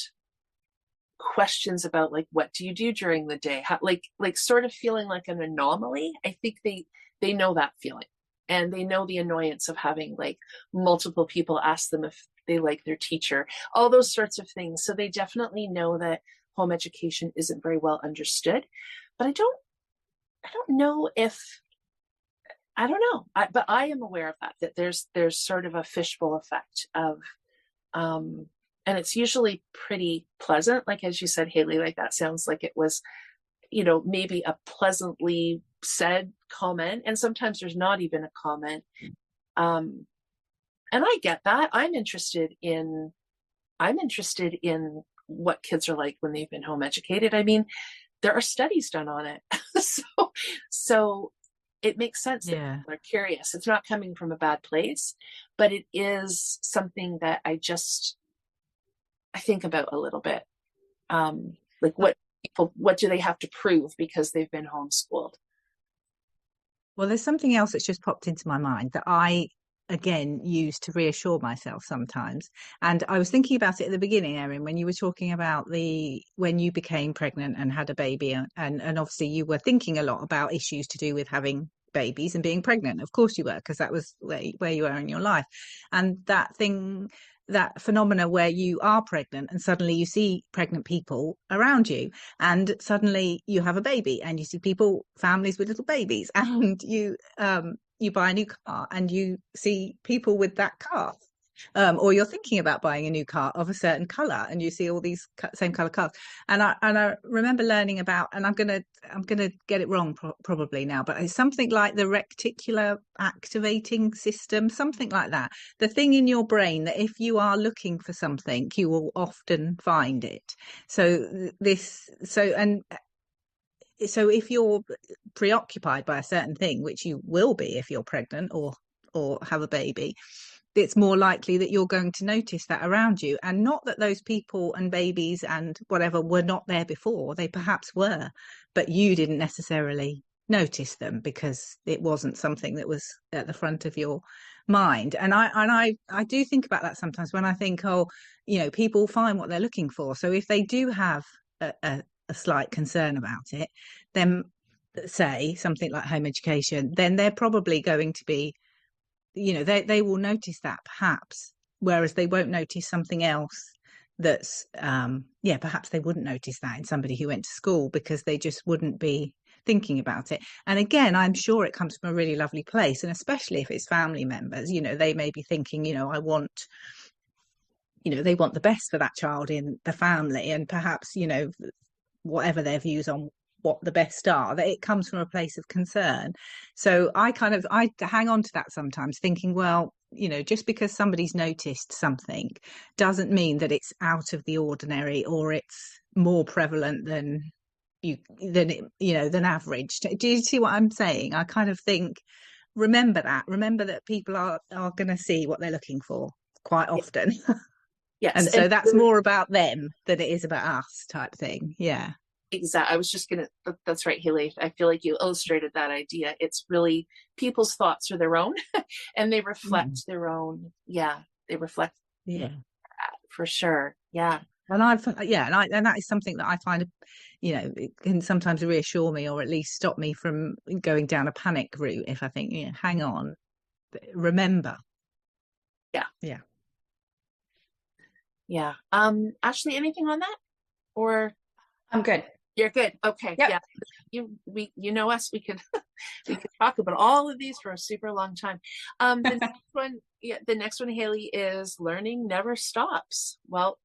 questions about like, what do you do during the day? How, like sort of feeling like an anomaly. I think they know that feeling, and they know the annoyance of having like multiple people ask them if they like their teacher, all those sorts of things. So they definitely know that home education isn't very well understood. But I don't know if, I don't know, but I am aware of that there's sort of a fishbowl effect of, and it's usually pretty pleasant. Like, as you said, Hayley, like that sounds like it was, you know, maybe a pleasantly said comment. And sometimes there's not even a comment. And I get that. I'm interested in what kids are like when they've been home educated. I mean, there are studies done on it. So it makes sense that people are curious. It's not coming from a bad place, but it is something that I think about a little bit. Like, what do they have to prove because they've been homeschooled? Well, there's something else that's just popped into my mind that I, again, use to reassure myself sometimes. And I was thinking about it at the beginning, Erin, when you were talking about when you became pregnant and had a baby, and obviously you were thinking a lot about issues to do with having babies and being pregnant. Of course you were, because that was where you were in your life. And that phenomena where you are pregnant and suddenly you see pregnant people around you, and suddenly you have a baby and you see families with little babies, and you buy a new car and you see people with that car, or you're thinking about buying a new car of a certain color and you see all these same color cars. And I remember learning about, and I'm gonna get it wrong probably now, but it's something like the reticular activating system, something like that. The thing in your brain that if you are looking for something, you will often find it. So if you're preoccupied by a certain thing, which you will be if you're pregnant or have a baby, it's more likely that you're going to notice that around you. And not that those people and babies and whatever were not there before. They perhaps were, but you didn't necessarily notice them because it wasn't something that was at the front of your mind. And I do think about that sometimes when I think, oh, people find what they're looking for. So if they do have a slight concern about it, then say something like home education, then they're probably going to be, they will notice that perhaps, whereas they won't notice something else that's perhaps they wouldn't notice that in somebody who went to school, because they just wouldn't be thinking about it. And again, I'm sure it comes from a really lovely place, and especially if it's family members, they may be thinking, I want, they want the best for that child in the family, and perhaps, whatever their views on what the best are, that it comes from a place of concern. So I hang on to that sometimes, thinking, well, just because somebody's noticed something doesn't mean that it's out of the ordinary, or it's more prevalent than average. Do you see what I'm saying? I kind of think, remember that people are going to see what they're looking for quite often. Yes. And so that's more about them than it is about us, type thing. Yeah. Exactly. I was just that's right, Hayley. I feel like you illustrated that idea. It's really people's thoughts are their own and they reflect their own. Yeah. They reflect. Yeah. For sure. Yeah. And and that is something that I find, it can sometimes reassure me, or at least stop me from going down a panic route if I think, hang on, remember. Yeah. Yeah. Yeah. Ashley, anything on that? Or I'm good. You're good. Okay. Yep. Yeah. You know us, we could talk about all of these for a super long time. The next one, Hayley, is learning never stops. Well,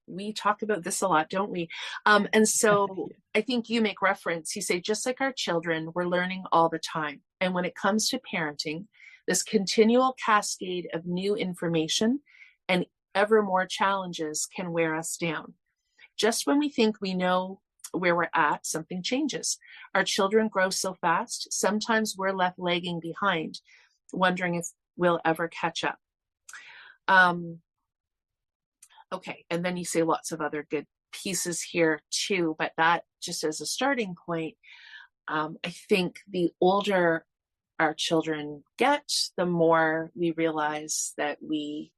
we talk about this a lot, don't we? And so I think you make reference, you say, just like our children, we're learning all the time. And when it comes to parenting, this continual cascade of new information and ever more challenges can wear us down. Just when we think we know where we're at, something changes. Our children grow so fast, sometimes we're left lagging behind, wondering if we'll ever catch up. Okay, and then you say lots of other good pieces here too, but that just as a starting point, I think the older our children get, the more we realize that we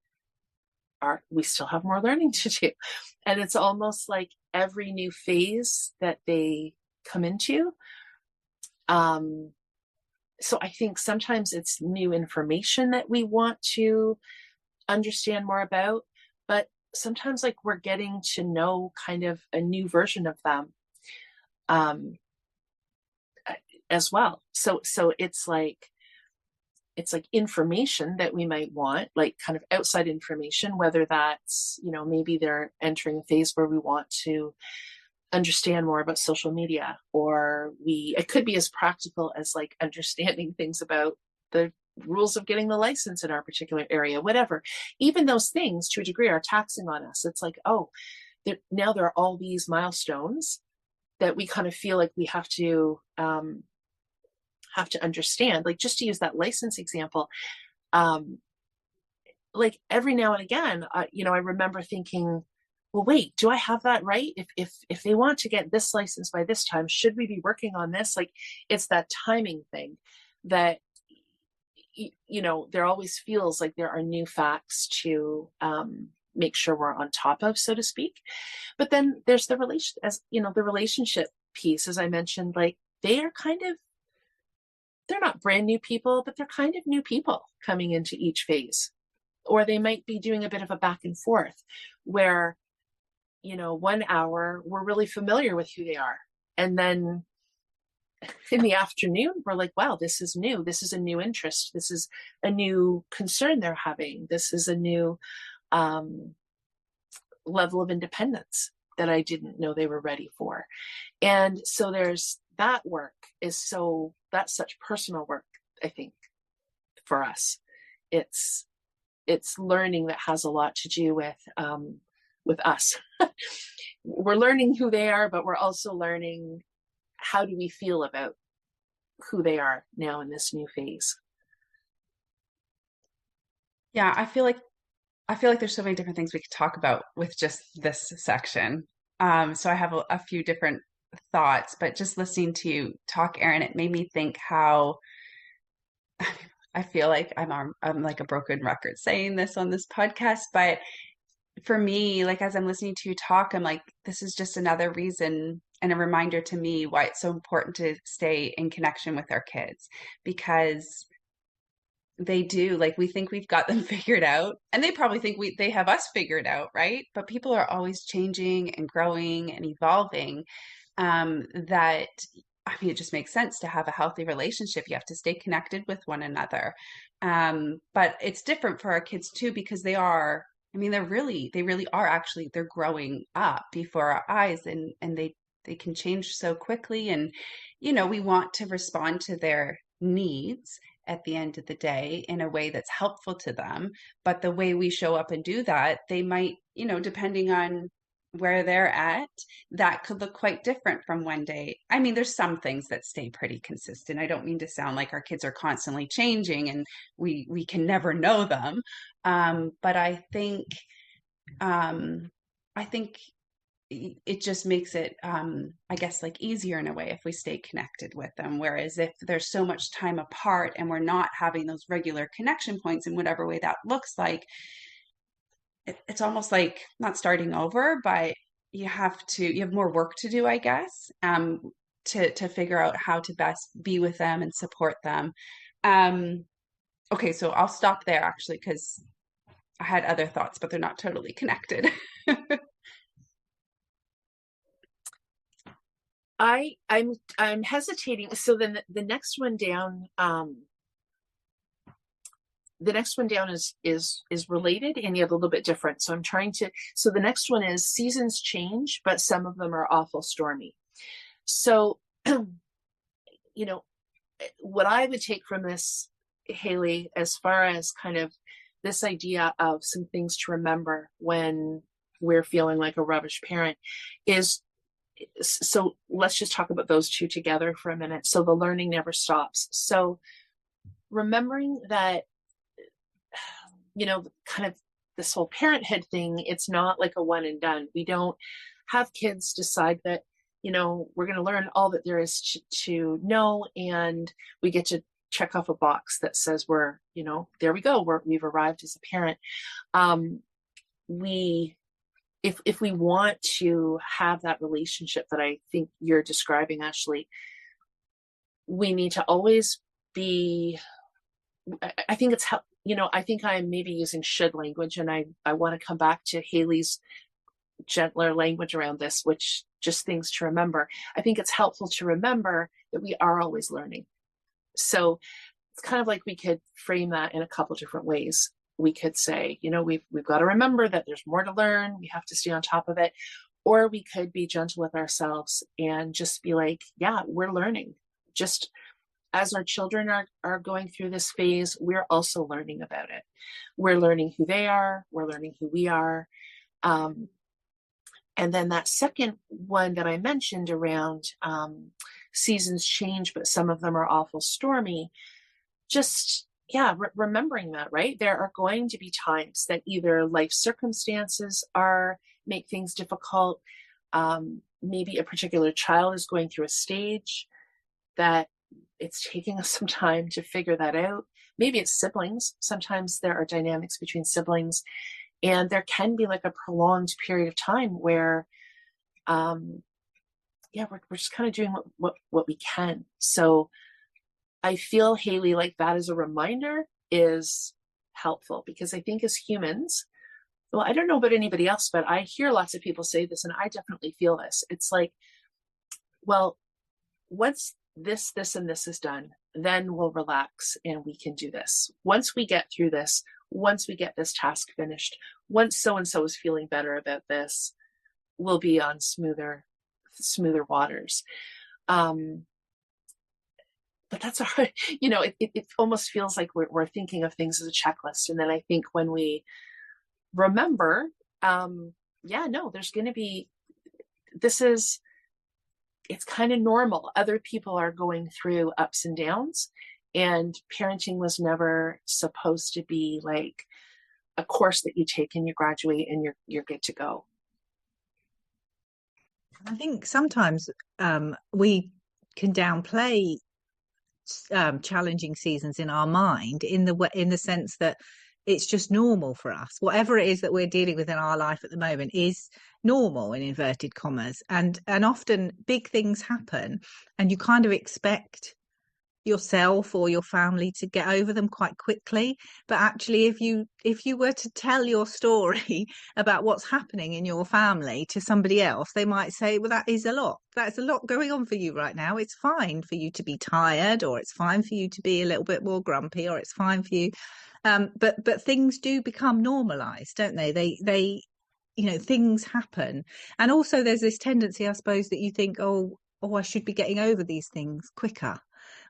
still have more learning to do. And it's almost like every new phase that they come into. So I think sometimes it's new information that we want to understand more about, but sometimes like we're getting to know kind of a new version of them as well. So it's like information that we might want, like kind of outside information, whether that's, maybe they're entering a phase where we want to understand more about social media, or it could be as practical as like understanding things about the rules of getting the license in our particular area, whatever. Even those things to a degree are taxing on us. It's like, now there are all these milestones that we kind of feel like we have to understand. Like, just to use that license example, like every now and again, I remember thinking, well, wait, do I have that right? If they want to get this license by this time, should we be working on this? Like, it's that timing thing that, there always feels like there are new facts to make sure we're on top of, so to speak. But then there's the relationship piece, as I mentioned, like they're not brand new people, but they're kind of new people coming into each phase. Or they might be doing a bit of a back and forth where, 1 hour we're really familiar with who they are. And then in the afternoon, we're like, wow, this is new. This is a new interest. This is a new concern they're having. This is a new level of independence that I didn't know they were ready for. And so there's that work that's such personal work, I think, for us. It's learning that has a lot to do with us. We're learning who they are, but we're also learning how do we feel about who they are now in this new phase. Yeah, I feel like there's so many different things we could talk about with just this section. So I have a few different thoughts, but just listening to you talk, Erin, it made me think how I feel like I'm like a broken record saying this on this podcast, but for me, like as I'm listening to you talk, I'm like, this is just another reason and a reminder to me why it's so important to stay in connection with our kids, because they do, like, we think we've got them figured out, and they probably think they have us figured out, right? But people are always changing and growing and evolving. That I mean, it just makes sense to have a healthy relationship. You have to stay connected with one another. But it's different for our kids too, because I mean, they really are actually, they're growing up before our eyes, and they can change so quickly. And, we want to respond to their needs at the end of the day in a way that's helpful to them. But the way we show up and do that, they might, depending on where they're at, that could look quite different from one day. I mean, there's some things that stay pretty consistent. I don't mean to sound like our kids are constantly changing and we can never know them. But I think it just makes it, I guess, like easier in a way if we stay connected with them. Whereas if there's so much time apart and we're not having those regular connection points in whatever way that looks like, it's almost like not starting over, but you have more work to do, I guess, to figure out how to best be with them and support them. Okay, so I'll stop there actually, because I had other thoughts, but they're not totally connected. I'm hesitating. So then the next one down, is related and yet a little bit different. So so the next one is seasons change, but some of them are awful stormy. So, what I would take from this, Hayley, as far as kind of this idea of some things to remember when we're feeling like a rubbish parent is, so let's just talk about those two together for a minute. So the learning never stops. So remembering that, kind of this whole parenthood thing, it's not like a one and done. We don't have kids decide that, we're going to learn all that there is to know, and we get to check off a box that says we're, there we go, we've arrived as a parent. If we want to have that relationship that I think you're describing, Ashley, we need to always be, I think it's, I think I'm maybe using should language, and I want to come back to Hayley's gentler language around this, which just things to remember. I think it's helpful to remember that we are always learning. So it's kind of like we could frame that in a couple different ways. We could say, we've got to remember that there's more to learn. We have to stay on top of it. Or we could be gentle with ourselves and just be like, yeah, we're learning. Just as our children are going through this phase, we're also learning about it. We're learning who they are. We're learning who we are. And then that second one that I mentioned around seasons change, but some of them are awful stormy. Just, remembering that, right? There are going to be times that either life circumstances make things difficult. Maybe a particular child is going through a stage that it's taking us some time to figure that out. Maybe it's siblings. Sometimes there are dynamics between siblings, and there can be like a prolonged period of time where, we're just kind of doing what we can. So I feel, Hayley, like that as a reminder is helpful, because I think as humans, well, I don't know about anybody else, but I hear lots of people say this, and I definitely feel this. It's like, well, once this, and this is done, then we'll relax and we can do this. Once we get through this, once we get this task finished, once so-and-so is feeling better about this, we'll be on smoother waters. But that's all right. It almost feels like we're thinking of things as a checklist. And then I think when we remember, there's going to be, it's kind of normal. Other people are going through ups and downs, and parenting was never supposed to be like a course that you take and you graduate and you're good to go. I think sometimes we can downplay challenging seasons in our mind, in the sense that it's just normal for us. Whatever it is that we're dealing with in our life at the moment is normal, in inverted commas, and often big things happen, and you kind of expect yourself or your family to get over them quite quickly. But actually, if you were to tell your story about what's happening in your family to somebody else, they might say, well, that's a lot going on for you right now. It's fine for you to be tired, or it's fine for you to be a little bit more grumpy, or it's fine for you, but things do become normalized, don't they? They things happen. And also there's this tendency, I suppose, that you think, oh, I should be getting over these things quicker.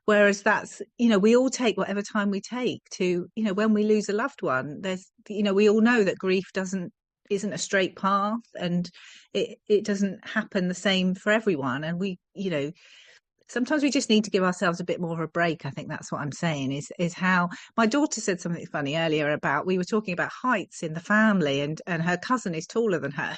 Whereas that's, we all take whatever time we take to, when we lose a loved one, there's, we all know that grief isn't a straight path, and it doesn't happen the same for everyone. And we, sometimes we just need to give ourselves a bit more of a break. I think that's what I'm saying, is how my daughter said something funny earlier about, we were talking about heights in the family, and her cousin is taller than her,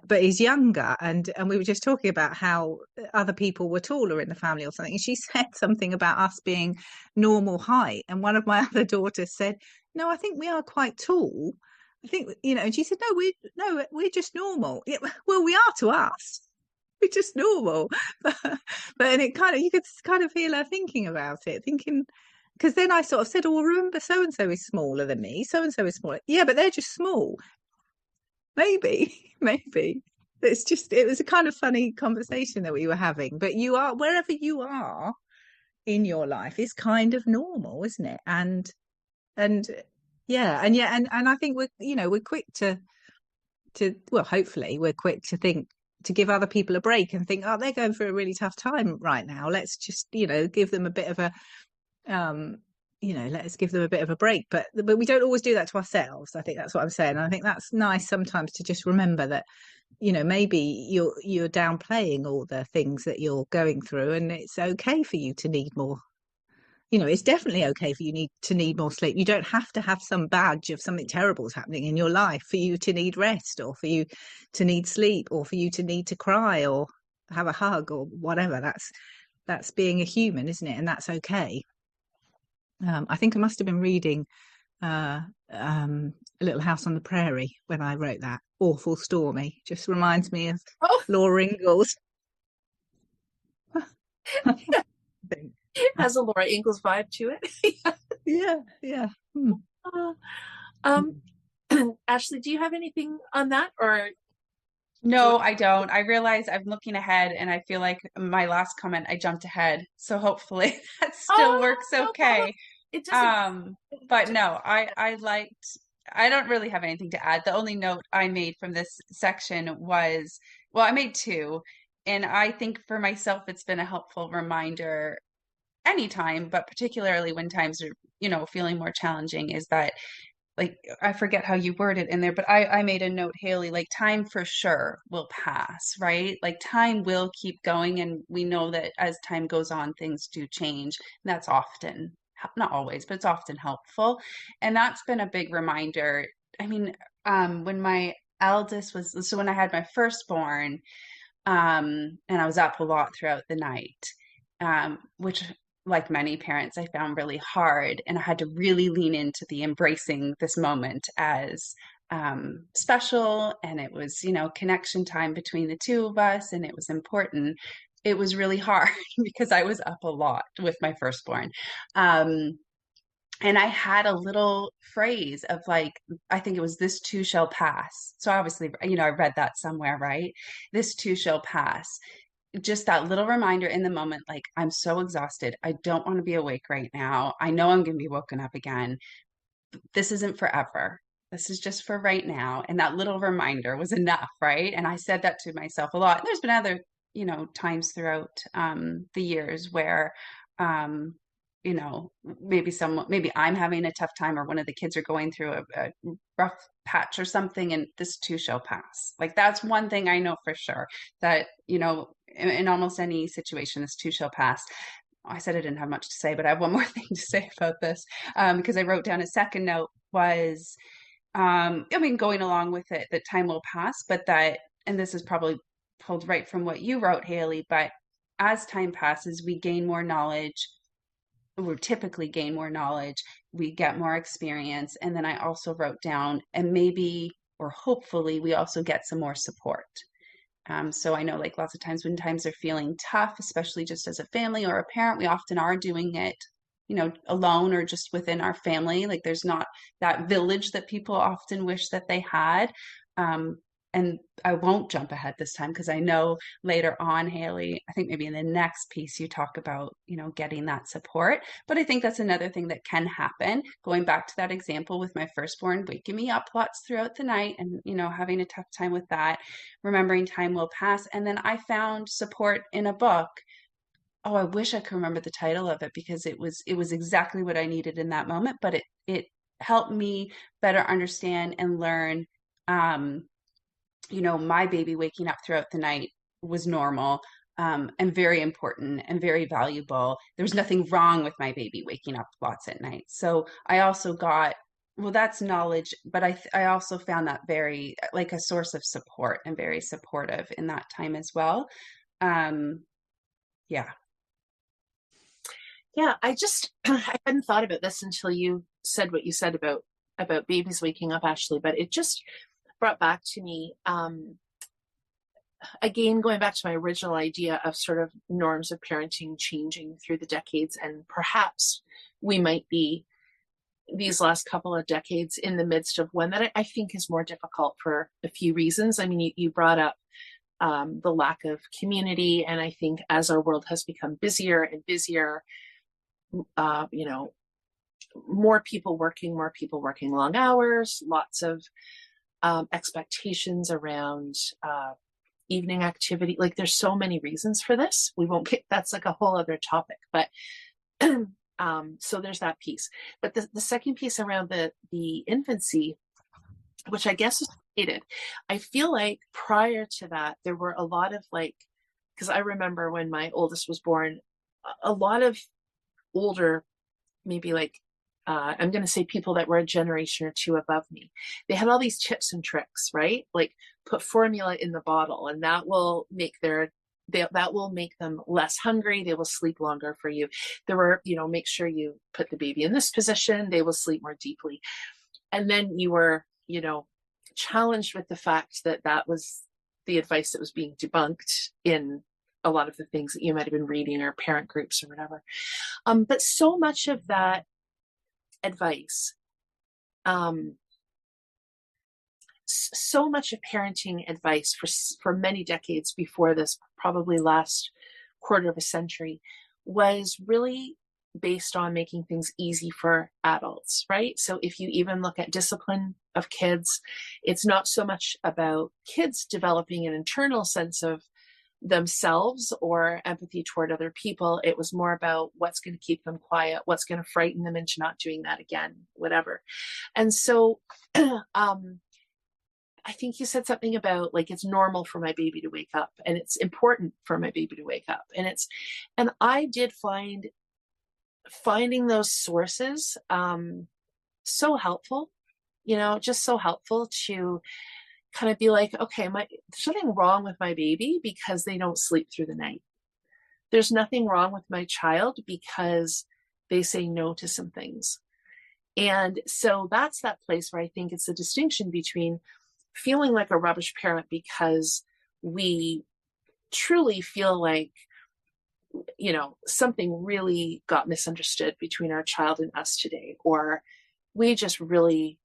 but is younger. And we were just talking about how other people were taller in the family or something. And she said something about us being normal height. And one of my other daughters said, no, I think we are quite tall. I think, and she said, no, we're just normal. Yeah, well, we are to us. We're just normal. But and it kind of, you could kind of feel her thinking about it, because then I sort of said, oh, remember, so and so is smaller than me, so and so is smaller. Yeah, but they're just small. Maybe it was a kind of funny conversation that we were having. But wherever you are in your life is kind of normal, isn't it? And I think we're quick to well, hopefully we're quick to think, to give other people a break and think, oh, they're going through a really tough time right now, let's just give them a bit of a let's give them a bit of a break. But we don't always do that to ourselves. I think that's what I'm saying. And I think that's nice sometimes to just remember that maybe you're downplaying all the things that you're going through, and it's okay for you to need more. It's definitely okay for you to need more sleep. You don't have to have some badge of something terrible is happening in your life for you to need rest, or for you to need sleep, or for you to need to cry or have a hug or whatever. That's being a human, isn't it? And that's okay. I think I must have been reading A Little House on the Prairie when I wrote that. Awful Stormy. Just reminds me of Laura Ingalls. It has a Laura Ingalls vibe to it. Yeah. Ashley, do you have anything on that, or? No, I don't. I realize I'm looking ahead, and I feel like my last comment, I jumped ahead. So hopefully that still works okay. It doesn't. But no, I don't really have anything to add. The only note I made from this section was, well, I made two, and I think for myself, it's been a helpful reminder anytime, but particularly when times are, feeling more challenging, is that, like, I forget how you word it in there, but I made a note, Hayley, like, time for sure will pass, right? Like, time will keep going. And we know that as time goes on, things do change. And that's often, not always, but it's often helpful. And that's been a big reminder. I mean, when my eldest so when I had my firstborn, and I was up a lot throughout the night, which, like many parents, I found really hard. And I had to really lean into the embracing this moment as special. And it was, connection time between the two of us. And it was important. It was really hard because I was up a lot with my firstborn. And I had a little phrase of, like, I think it was, this too shall pass. So obviously, I read that somewhere, right? This too shall pass. Just that little reminder in the moment, like, I'm so exhausted. I don't want to be awake right now. I know I'm going to be woken up again. This isn't forever. This is just for right now. And that little reminder was enough, right? And I said that to myself a lot. There's been other, times throughout the years where, maybe I'm having a tough time, or one of the kids are going through a rough patch or something, and this too shall pass. Like, that's one thing I know for sure, that, in almost any situation, this too shall pass. I said I didn't have much to say, but I have one more thing to say about this, because I wrote down a second note was, going along with it, that time will pass, but that, and this is probably pulled right from what you wrote, Hayley, but as time passes, we gain more knowledge we typically gain more knowledge, we get more experience. And then I also wrote down, and maybe, or hopefully, we also get some more support. So I know like lots of times when times are feeling tough, especially just as a family or a parent, we often are doing it, you know, alone or just within our family. Like there's not that village that people often wish that they had. And I won't jump ahead this time because I know later on, Hayley, I think maybe in the next piece you talk about, you know, getting that support. But I think that's another thing that can happen. Going back to that example with my firstborn waking me up lots throughout the night and, you know, having a tough time with that, remembering time will pass. And then I found support in a book. Oh, I wish I could remember the title of it because it was exactly what I needed in that moment, but it helped me better understand and learn you know, my baby waking up throughout the night was normal, and very important and very valuable. There was nothing wrong with my baby waking up lots at night. So I also got, well, that's knowledge, but I also found that very like a source of support and very supportive in that time as well. Yeah. Yeah, I hadn't thought about this until you said what you said about babies waking up, Ashley, but it just brought back to me, again, going back to my original idea of sort of norms of parenting changing through the decades, and perhaps we might be these last couple of decades in the midst of one that I think is more difficult for a few reasons. I mean, you brought up the lack of community, and I think as our world has become busier and busier, you know, more people working long hours, lots of expectations around evening activity. Like there's so many reasons for this. We won't get, that's like a whole other topic, but so there's that piece. But the second piece around the infancy, which I guess is related, I feel like prior to that, there were a lot of like, because I remember when my oldest was born, a lot of older, maybe like I'm going to say people that were a generation or two above me, they had all these tips and tricks, right? Like put formula in the bottle and that will make that will make them less hungry. They will sleep longer for you. There were, you know, make sure you put the baby in this position. They will sleep more deeply. And then you were, you know, challenged with the fact that that was the advice that was being debunked in a lot of the things that you might have been reading or parent groups or whatever. But so much of that advice, so much of parenting advice for many decades before this, probably last quarter of a century, was really based on making things easy for adults, right? So if you even look at discipline of kids, it's not so much about kids developing an internal sense of themselves or empathy toward other people. It was more about what's going to keep them quiet, what's going to frighten them into not doing that again, whatever. And so I think you said something about like it's normal for my baby to wake up and it's important for my baby to wake up. And I did finding those sources so helpful, you know, just so helpful to kind of be like, okay, there's nothing wrong with my baby because they don't sleep through the night. There's nothing wrong with my child because they say no to some things. And so that's that place where I think it's the distinction between feeling like a rubbish parent because we truly feel like, you know, something really got misunderstood between our child and us today, or we just really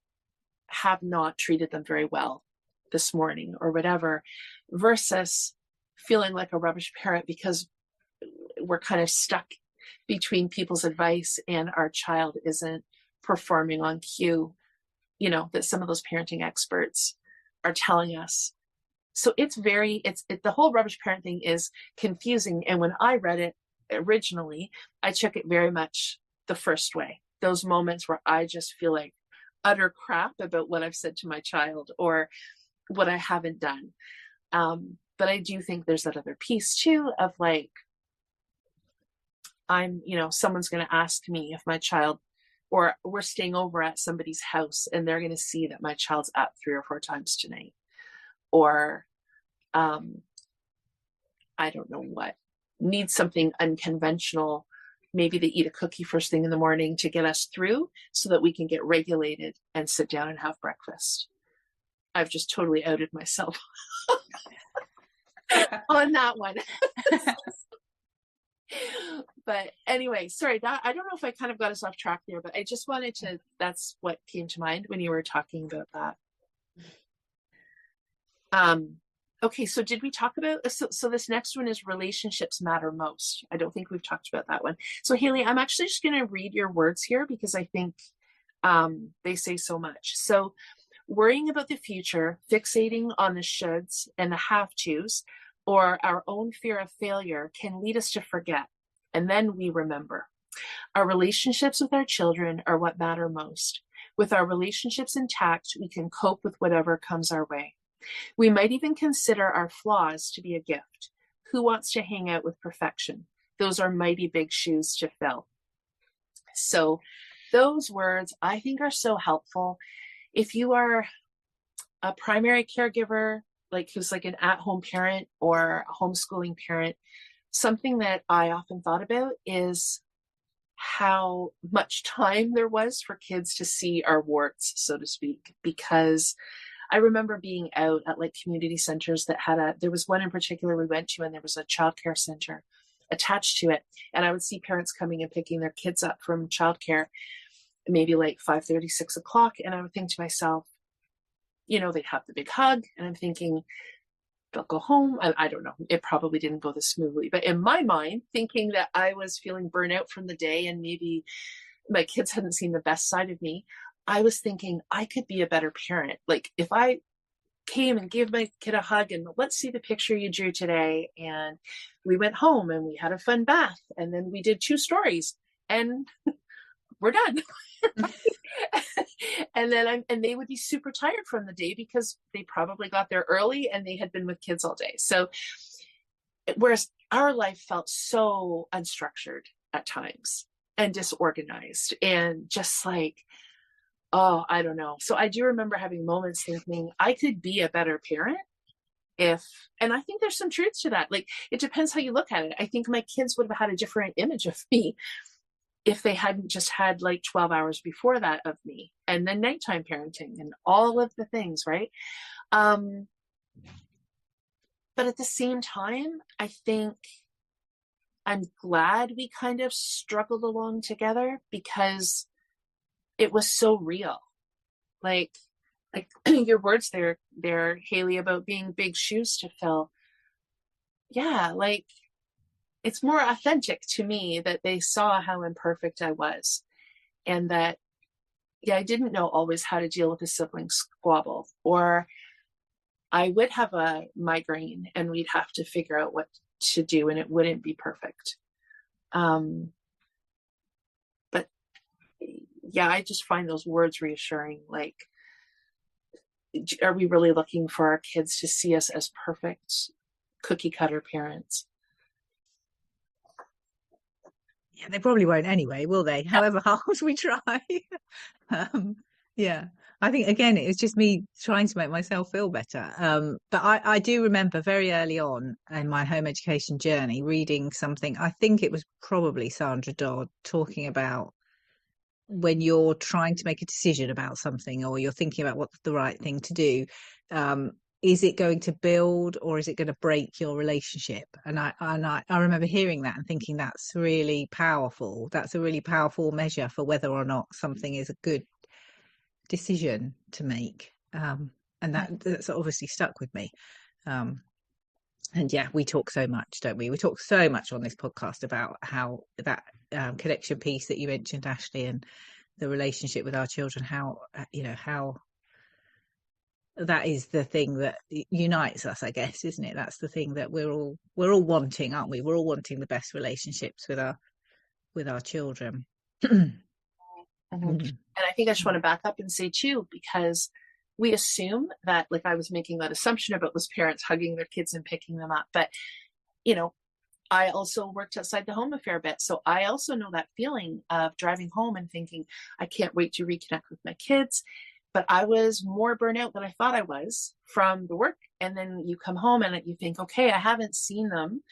have not treated them very well this morning or whatever, versus feeling like a rubbish parent because we're kind of stuck between people's advice and our child isn't performing on cue, you know, that some of those parenting experts are telling us. So the whole rubbish parent thing is confusing. And when I read it originally, I took it very much the first way. Those moments where I just feel like utter crap about what I've said to my child or what I haven't done. But I do think there's that other piece too of like, someone's going to ask me if my child, or we're staying over at somebody's house and they're going to see that my child's up 3 or 4 times tonight, or I don't know what, needs something unconventional maybe they eat a cookie first thing in the morning to get us through so that we can get regulated and sit down and have breakfast. I've just totally outed myself on that one. But anyway, sorry, I don't know if I kind of got us off track there, but I just wanted to, that's what came to mind when you were talking about that. Okay, so did we talk about, so this next one is relationships matter most. I don't think we've talked about that one. So Hayley, I'm actually just going to read your words here because I think they say so much. So worrying about the future, fixating on the shoulds and the have-tos, or our own fear of failure can lead us to forget. And then we remember. Our relationships with our children are what matter most. With our relationships intact, we can cope with whatever comes our way. We might even consider our flaws to be a gift. Who wants to hang out with perfection? Those are mighty big shoes to fill. So those words I think are so helpful. If you are a primary caregiver, like who's like an at-home parent or a homeschooling parent, something that I often thought about is how much time there was for kids to see our warts, so to speak, because I remember being out at like community centers that had there was one in particular we went to, and there was a childcare center attached to it. And I would see parents coming and picking their kids up from childcare, maybe like 5:30, 6 o'clock. And I would think to myself, you know, they'd have the big hug, and I'm thinking they'll go home. I don't know. It probably didn't go this smoothly, but in my mind, thinking that I was feeling burnout from the day and maybe my kids hadn't seen the best side of me, I was thinking I could be a better parent. Like if I came and gave my kid a hug and let's see the picture you drew today. And we went home and we had a fun bath. And then we did 2 stories and we're done. And then they would be super tired from the day because they probably got there early and they had been with kids all day. So whereas our life felt so unstructured at times and disorganized and just like, oh, I don't know. So I do remember having moments thinking I could be a better parent and I think there's some truth to that. Like, it depends how you look at it. I think my kids would have had a different image of me if they hadn't just had like 12 hours before that of me, and then nighttime parenting and all of the things, right? But at the same time, I think I'm glad we kind of struggled along together because it was so real. Like your words there, Hayley, about being big shoes to fill. Yeah, like it's more authentic to me that they saw how imperfect I was, and that, yeah, I didn't know always how to deal with a sibling squabble, or I would have a migraine and we'd have to figure out what to do and it wouldn't be perfect. But yeah, I just find those words reassuring. Like, are we really looking for our kids to see us as perfect cookie cutter parents? Yeah, they probably won't anyway, will they? However hard we try. Yeah, I think again it was just me trying to make myself feel better. But I do remember very early on in my home education journey reading something. I think it was probably Sandra Dodd talking about when you're trying to make a decision about something, or you're thinking about what's the right thing to do. Is it going to build or is it going to break your relationship? And I remember hearing that and thinking that's really powerful. That's a really powerful measure for whether or not something is a good decision to make. And that's obviously stuck with me. And yeah, we talk so much, don't we? We talk so much on this podcast about how that connection piece that you mentioned, Ashley, and the relationship with our children, how that is the thing that unites us, I guess, isn't it? That's the thing that we're all wanting, aren't we? We're all wanting the best relationships with our children. Mm-hmm. And I think I just want to back up and say too, because we assume that, like I was making that assumption about those parents hugging their kids and picking them up, but I also worked outside the home a fair bit. So I also know that feeling of driving home and thinking, I can't wait to reconnect with my kids. But I was more burnout than I thought I was from the work. And then you come home and you think, okay, I haven't seen them,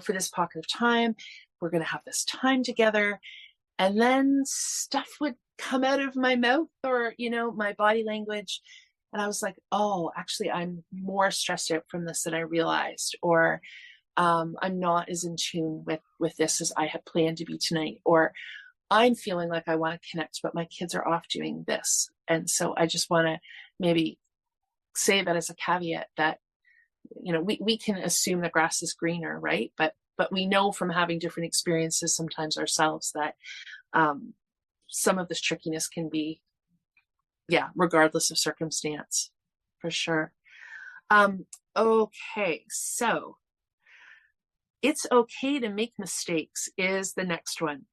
for this pocket of time. we're going to have this time together. And then stuff would come out of my mouth or, my body language. And I was like, oh, actually, I'm more stressed out from this than I realized. Or I'm not as in tune with this as I had planned to be tonight. Or I'm feeling like I want to connect, but my kids are off doing this. And so I just want to maybe say that as a caveat that, we can assume the grass is greener, right? But we know from having different experiences sometimes ourselves that some of this trickiness can be, regardless of circumstance, for sure. Okay, so it's okay to make mistakes is the next one.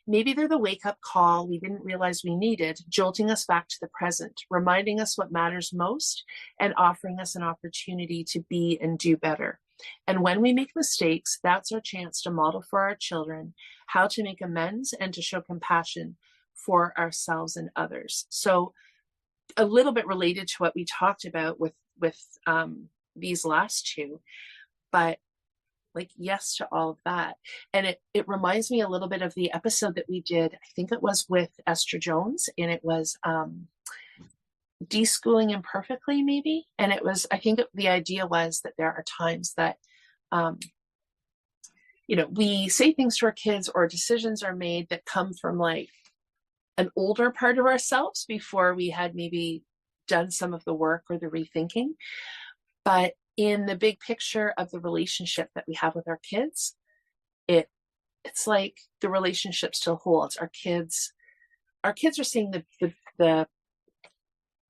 Maybe they're the wake-up call we didn't realize we needed, jolting us back to the present, reminding us what matters most, and offering us an opportunity to be and do better. And when we make mistakes, that's our chance to model for our children how to make amends and to show compassion for ourselves and others. So a little bit related to what we talked about with these last two, but like, yes to all of that. And it reminds me a little bit of the episode that we did, I think it was with Esther Jones, and it was deschooling imperfectly, maybe. And it was, I think the idea was that there are times that, we say things to our kids or decisions are made that come from like an older part of ourselves before we had maybe done some of the work or the rethinking. But in the big picture of the relationship that we have with our kids, it's like the relationship still holds. Our kids are seeing the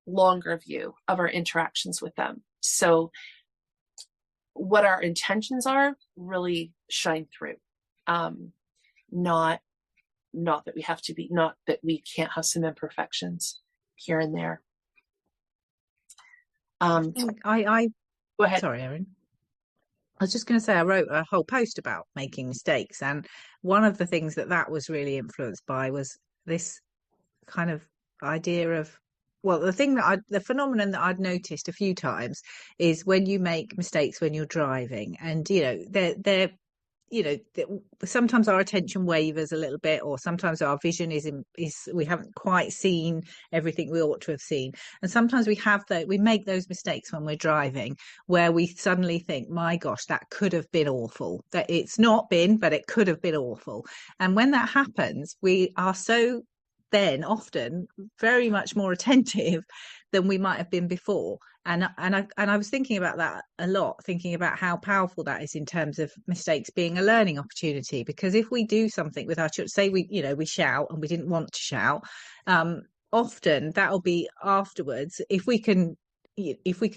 longer view of our interactions with them. So what our intentions are really shine through. Not that we have to be, not that we can't have some imperfections here and there. I Go ahead. Sorry, Erin. I was just going to say, I wrote a whole post about making mistakes. And one of the things that was really influenced by was this kind of idea of, well, the phenomenon that I'd noticed a few times is when you make mistakes when you're driving, and, they're sometimes our attention wavers a little bit, or sometimes our vision is we haven't quite seen everything we ought to have seen. And sometimes we make those mistakes when we're driving, where we suddenly think, my gosh, that could have been awful. That it's not been, but it could have been awful. And when that happens, we are so then often very much more attentive than we might have been before. And I was thinking about that a lot, thinking about how powerful that is in terms of mistakes being a learning opportunity. Because if we do something with our children, say we shout and we didn't want to shout, often that'll be afterwards. If we can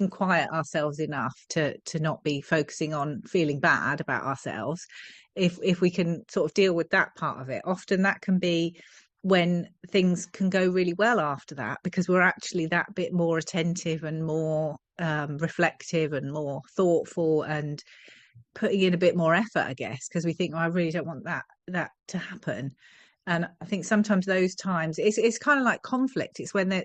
quiet ourselves enough to not be focusing on feeling bad about ourselves, if we can sort of deal with that part of it, often that can be when things can go really well after that, because we're actually that bit more attentive and more reflective and more thoughtful and putting in a bit more effort, I guess, because we think, I really don't want that to happen. And I think sometimes those times it's kind of like conflict. It's when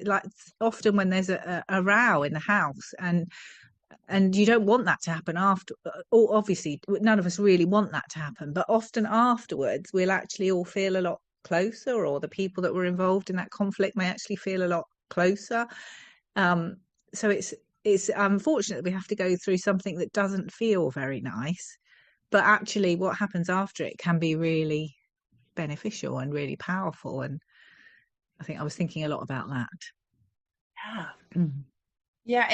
often when there's a row in the house, and you don't want that to happen after. Obviously, none of us really want that to happen, but often afterwards we'll actually all feel a lot closer, or the people that were involved in that conflict may actually feel a lot closer. So it's unfortunate that we have to go through something that doesn't feel very nice, but actually what happens after it can be really beneficial and really powerful. And I think I was thinking a lot about that. Yeah,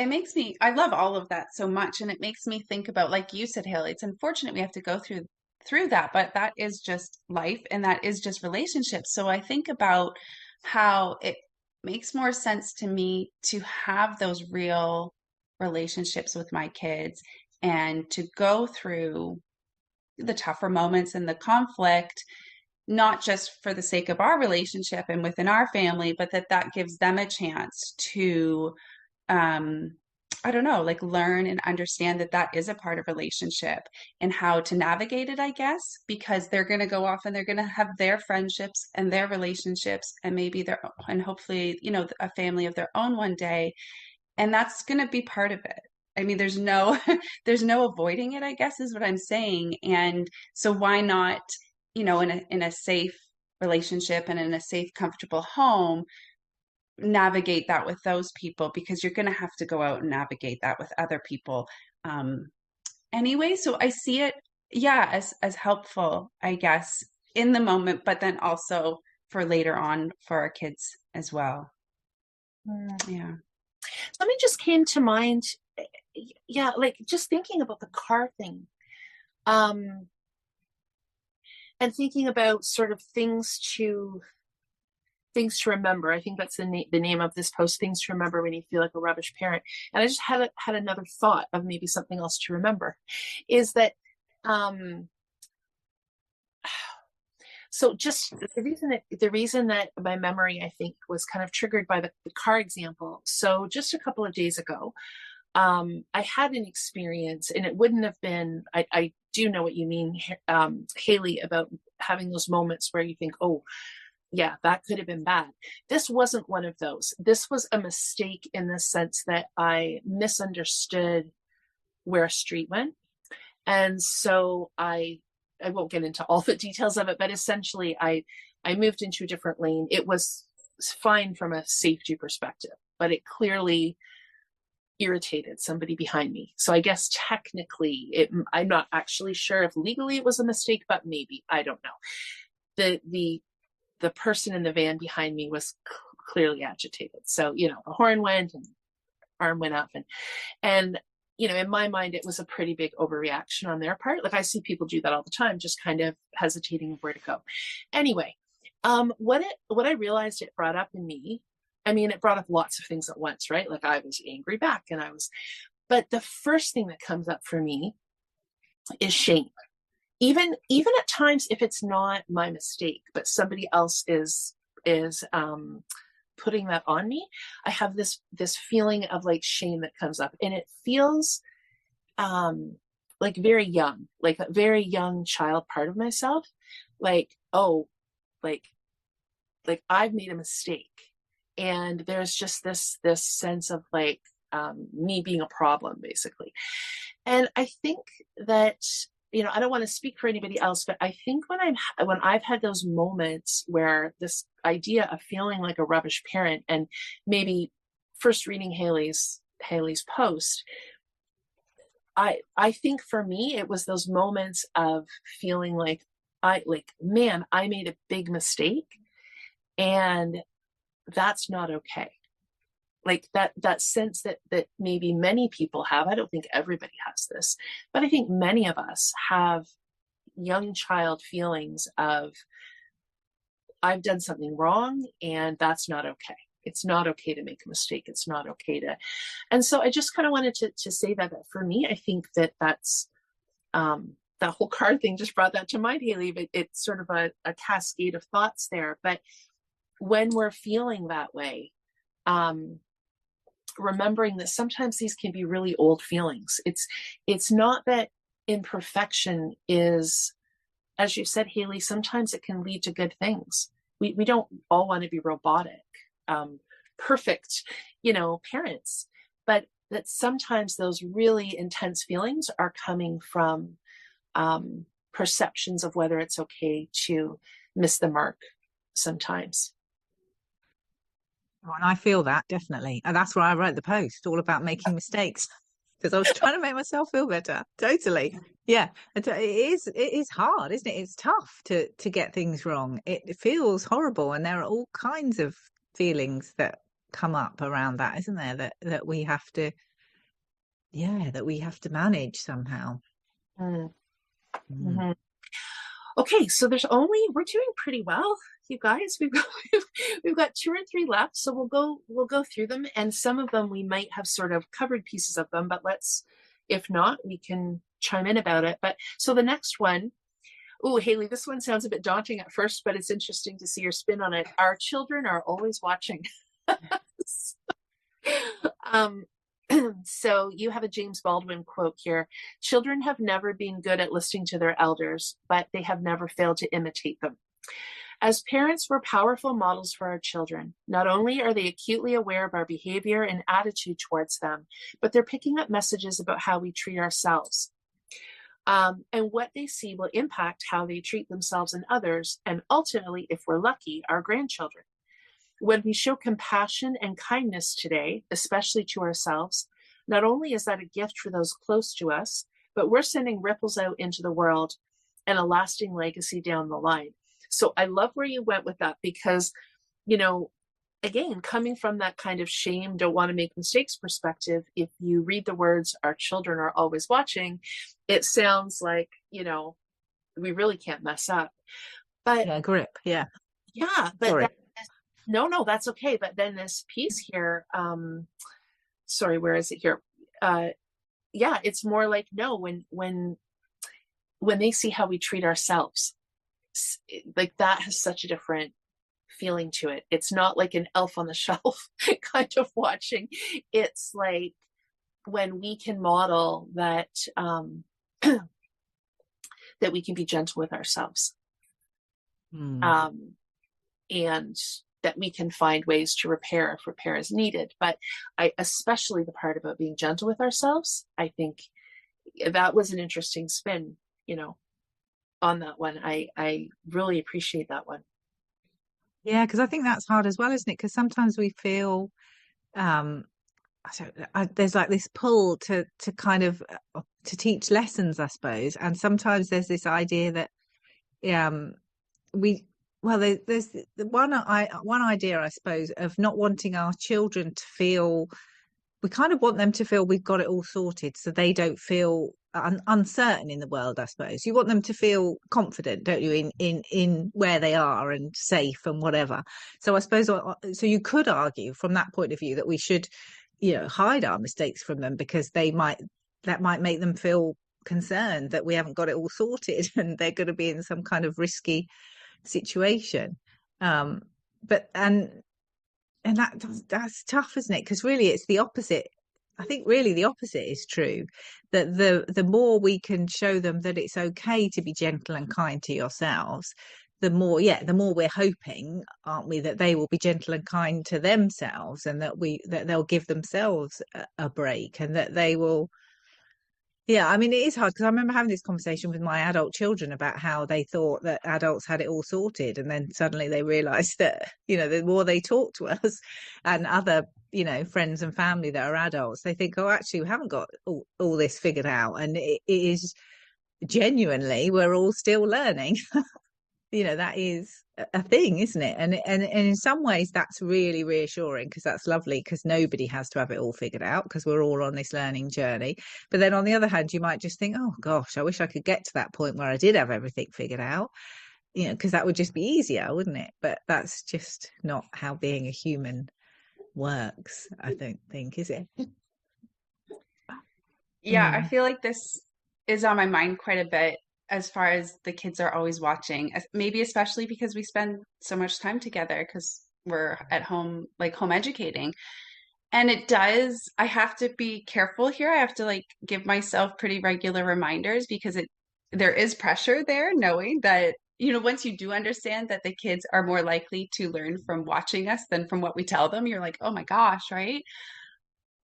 I love all of that so much, and it makes me think about, like you said, Hayley, it's unfortunate we have to go through that, but that is just life, and that is just relationships. So I think about how it makes more sense to me to have those real relationships with my kids, and to go through the tougher moments and the conflict, not just for the sake of our relationship and within our family, but that gives them a chance to I don't know, like learn and understand that is a part of relationship, and how to navigate it, I guess, because they're going to go off and they're going to have their friendships and their relationships, and maybe and hopefully, a family of their own one day. And that's going to be part of it. I mean, there's no there's no avoiding it, I guess is what I'm saying. And so why not, in a safe relationship and in a safe, comfortable home, navigate that with those people, because you're going to have to go out and navigate that with other people anyway. So I see it, yeah, as helpful, I guess, in the moment, but then also for later on for our kids as well. Yeah. Something just came to mind. Yeah, like just thinking about the car thing. And thinking about sort of things to remember. I think that's the name of this post, things to remember when you feel like a rubbish parent. And I just had another thought of maybe something else to remember, is that so just the reason that my memory, I think, was kind of triggered by the car example. So just a couple of days ago, I had an experience, and it wouldn't have been, I do know what you mean, Hayley, about having those moments where you think, oh, yeah, that could have been bad. This wasn't one of those. This was a mistake in the sense that I misunderstood where a street went. And so I won't get into all the details of it, but essentially I moved into a different lane. It was fine from a safety perspective, but it clearly irritated somebody behind me. So I guess technically I'm not actually sure if legally it was a mistake, but maybe, I don't know. The person in the van behind me was clearly agitated. So, the horn went and arm went up, and in my mind, it was a pretty big overreaction on their part. Like I see people do that all the time, just kind of hesitating where to go. Anyway, what I realized it brought up in me, I mean, it brought up lots of things at once, right? Like I was angry back, but the first thing that comes up for me is shame. Even at times, if it's not my mistake, but somebody else is putting that on me, I have this feeling of like shame that comes up, and it feels like very young, like a very young child part of myself, like, oh, like I've made a mistake, and there's just this sense of like me being a problem, basically. And I think that, I don't want to speak for anybody else, but I think when I've had those moments where this idea of feeling like a rubbish parent, and maybe first reading Hayley's post, I think for me, it was those moments of feeling like I made a big mistake, and that's not okay. Like that sense that maybe many people have. I don't think everybody has this, but I think many of us have young child feelings of, I've done something wrong, and that's not okay. It's not okay to make a mistake. It's not okay to. And so I just kind of wanted to say that for me, I think that's that whole card thing just brought that to mind, Hayley, but it's sort of a cascade of thoughts there. But when we're feeling that way, remembering that sometimes these can be really old feelings. It's not that imperfection is, as you said, Hayley, sometimes it can lead to good things. We don't all want to be robotic, perfect, parents, but that sometimes those really intense feelings are coming from perceptions of whether it's okay to miss the mark sometimes. And I feel that definitely. And that's why I wrote the post, all about making mistakes, because I was trying to make myself feel better. Totally. Yeah. It is hard, isn't it? It's tough to get things wrong. It feels horrible. And there are all kinds of feelings that come up around that, isn't there? That we have to, manage somehow. Mm-hmm. Okay, so we're doing pretty well, you guys. We've got 2 or 3 left, so we'll go through them, and some of them we might have sort of covered pieces of them, but if not, we can chime in about it. But so the next one, Hayley, this one sounds a bit daunting at first, but it's interesting to see your spin on it. Our children are always watching. So you have a James Baldwin quote here. Children have never been good at listening to their elders, but they have never failed to imitate them. As parents, we're powerful models for our children. Not only are they acutely aware of our behavior and attitude towards them, but they're picking up messages about how we treat ourselves. And what they see will impact how they treat themselves and others, and ultimately, if we're lucky, our grandchildren. When we show compassion and kindness today, especially to ourselves, not only is that a gift for those close to us, but we're sending ripples out into the world and a lasting legacy down the line. So I love where you went with that, because, again, coming from that kind of shame, don't want to make mistakes perspective, if you read the words, our children are always watching, it sounds like, we really can't mess up. But yeah, grip. Yeah. Yeah. But Sorry. no, that's okay. But then this piece here, sorry, where is it here? Yeah, it's more like, no, when they see how we treat ourselves, like that has such a different feeling to it. It's not like an elf on the shelf kind of watching. It's like when we can model that, that we can be gentle with ourselves. And that we can find ways to repair if repair is needed. But especially the part about being gentle with ourselves, I think that was an interesting spin, on that one. I really appreciate that one. Yeah, because I think that's hard as well, isn't it? Because sometimes we feel there's like this pull to kind of to teach lessons, I suppose, and sometimes there's this idea that there's the one idea, I suppose, of not wanting our children to feel, we kind of want them to feel we've got it all sorted, so they don't feel uncertain in the world. I suppose you want them to feel confident, don't you, in where they are and safe and whatever. So I suppose, so you could argue from that point of view that we should, hide our mistakes from them, because that might make them feel concerned that we haven't got it all sorted and they're going to be in some kind of risky situation. But that's tough, isn't it? Because really it's the opposite. I think really the opposite is true, that the more we can show them that it's okay to be gentle and kind to yourselves, the more we're hoping, aren't we, that they will be gentle and kind to themselves, and that they'll give themselves a break, and that they will. Yeah, I mean, it is hard, because I remember having this conversation with my adult children about how they thought that adults had it all sorted. And then suddenly they realised that, the more they talk to us and other, friends and family that are adults, they think, oh, actually, we haven't got all this figured out. And it is genuinely, we're all still learning. That is a thing, isn't it? And in some ways that's really reassuring, because that's lovely, because nobody has to have it all figured out, because we're all on this learning journey. But then on the other hand, you might just think, oh gosh, I wish I could get to that point where I did have everything figured out, because that would just be easier, wouldn't it? But that's just not how being a human works, I don't think, is it? Yeah, I feel like this is on my mind quite a bit, as far as the kids are always watching, maybe especially because we spend so much time together, because we're at home, like home educating. And I have to be careful here. I have to give myself pretty regular reminders, because there is pressure there, knowing that, once you do understand that the kids are more likely to learn from watching us than from what we tell them, you're like, oh my gosh, right?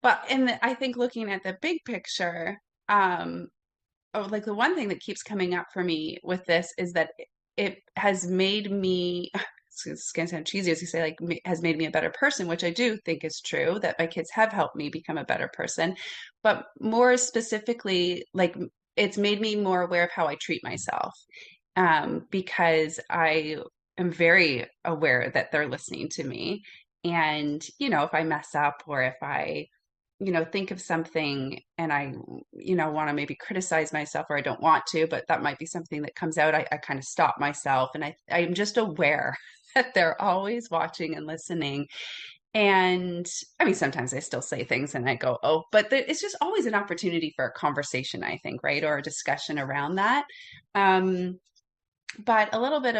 But I think looking at the big picture, the one thing that keeps coming up for me with this is that it has made me, it's going to sound cheesy as you say, has made me a better person, which I do think is true, that my kids have helped me become a better person. But more specifically, it's made me more aware of how I treat myself, because I am very aware that they're listening to me. And, if I mess up, or if I think of something and I, want to maybe criticize myself, or I don't want to, but that might be something that comes out, I kind of stop myself, and I'm just aware that they're always watching and listening. And I mean, sometimes I still say things and I go, oh, but it's just always an opportunity for a conversation, I think, right? Or a discussion around that. But a little bit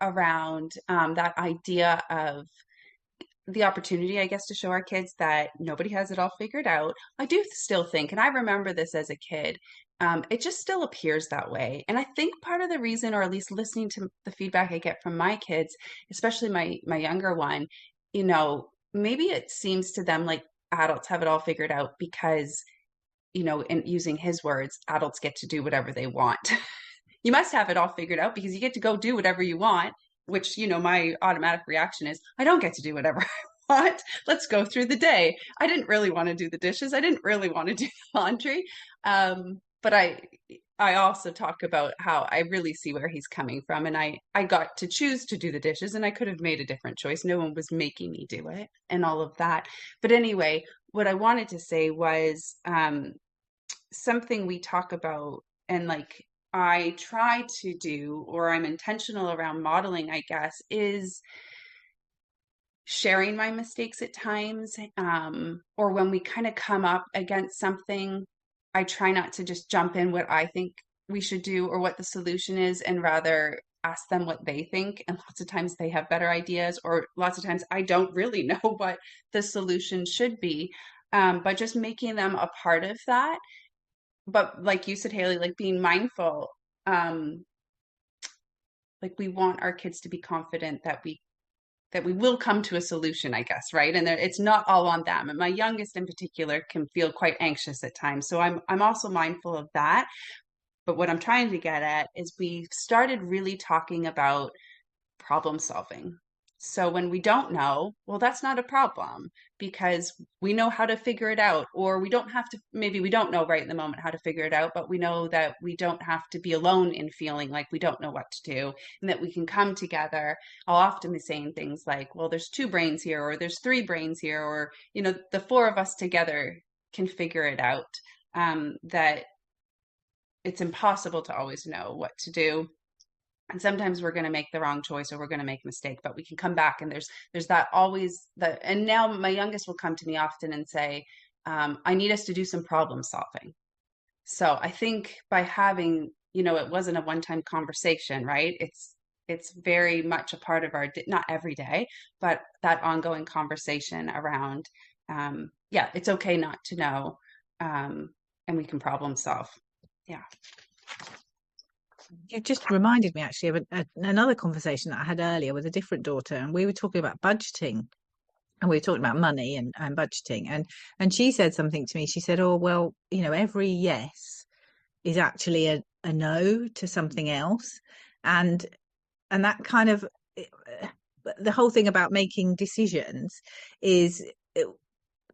around that idea of the opportunity, I guess, to show our kids that nobody has it all figured out. I do still think, and I remember this as a kid, it just still appears that way. And I think part of the reason, or at least listening to the feedback I get from my kids, especially my younger one, you know, maybe it seems to them like adults have it all figured out because, you know, in using his words, adults get to do whatever they want. You must have it all figured out because you get to go do whatever you want, which, you know, my automatic reaction is, I don't get to do whatever I want. Let's go through the day. I didn't really want to do the dishes. I didn't really want to do the laundry. But I also talk about how I really see where he's coming from. And I got to choose to do the dishes, and I could have made a different choice. No one was making me do it and all of that. But anyway, what I wanted to say was something we talk about, and like I try to do, or I'm intentional around modeling, I guess, is sharing my mistakes at times, or when we kind of come up against something, I try not to just jump in what I think we should do or what the solution is, and rather ask them what they think. And lots of times they have better ideas, or lots of times I don't really know what the solution should be, but just making them a part of that. But like you said, Hayley, like being mindful, like we want our kids to be confident that we will come to a solution, I guess, right? And it's not all on them. And my youngest in particular can feel quite anxious at times. So I'm also mindful of that. But what I'm trying to get at is we started really talking about problem solving. So when we don't know, well, that's not a problem because we know how to figure it out, or we don't have to, maybe we don't know right in the moment how to figure it out, but we know that we don't have to be alone in feeling like we don't know what to do, and that we can come together. I'll often be saying things like, well, there's 2 brains here, or there's 3 brains here, or, you know, the 4 of us together can figure it out, that it's impossible to always know what to do. And sometimes we're going to make the wrong choice, or we're going to make a mistake, but we can come back, and there's that always that. And now my youngest will come to me often and say, I need us to do some problem solving. So I think by having, you know, it wasn't a one-time conversation, right? It's very much a part of our, not every day, but that ongoing conversation around, yeah, it's okay not to know, and we can problem solve. Yeah. It just reminded me actually of another conversation that I had earlier with a different daughter, and we were talking about budgeting, and we were talking about money and budgeting, and she said something to me. She said, oh, well, you know, every yes is actually a no to something else. And that kind of, the whole thing about making decisions is,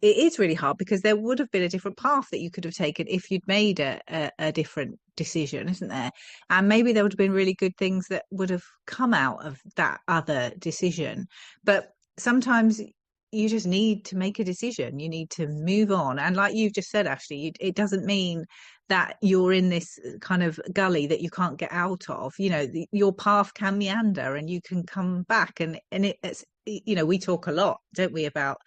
it is really hard because there would have been a different path that you could have taken if you'd made a different decision, isn't there? And maybe there would have been really good things that would have come out of that other decision. But sometimes you just need to make a decision. You need to move on. And like you've just said, Ashley, it doesn't mean that you're in this kind of gully that you can't get out of. You know, your path can meander and you can come back. And it's, you know, we talk a lot, don't we, about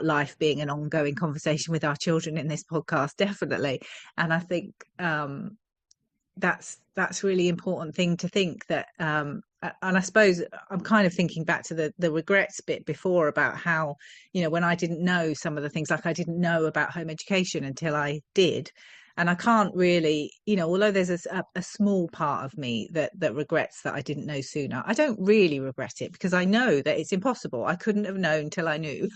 life being an ongoing conversation with our children in this podcast, definitely. And I think that's really important thing to think that, and I suppose I'm kind of thinking back to the regrets bit before about how, you know, when I didn't know some of the things, like I didn't know about home education until I did. And I can't really, you know, although there's a small part of me that regrets that I didn't know sooner, I don't really regret it because I know that it's impossible. I couldn't have known till I knew.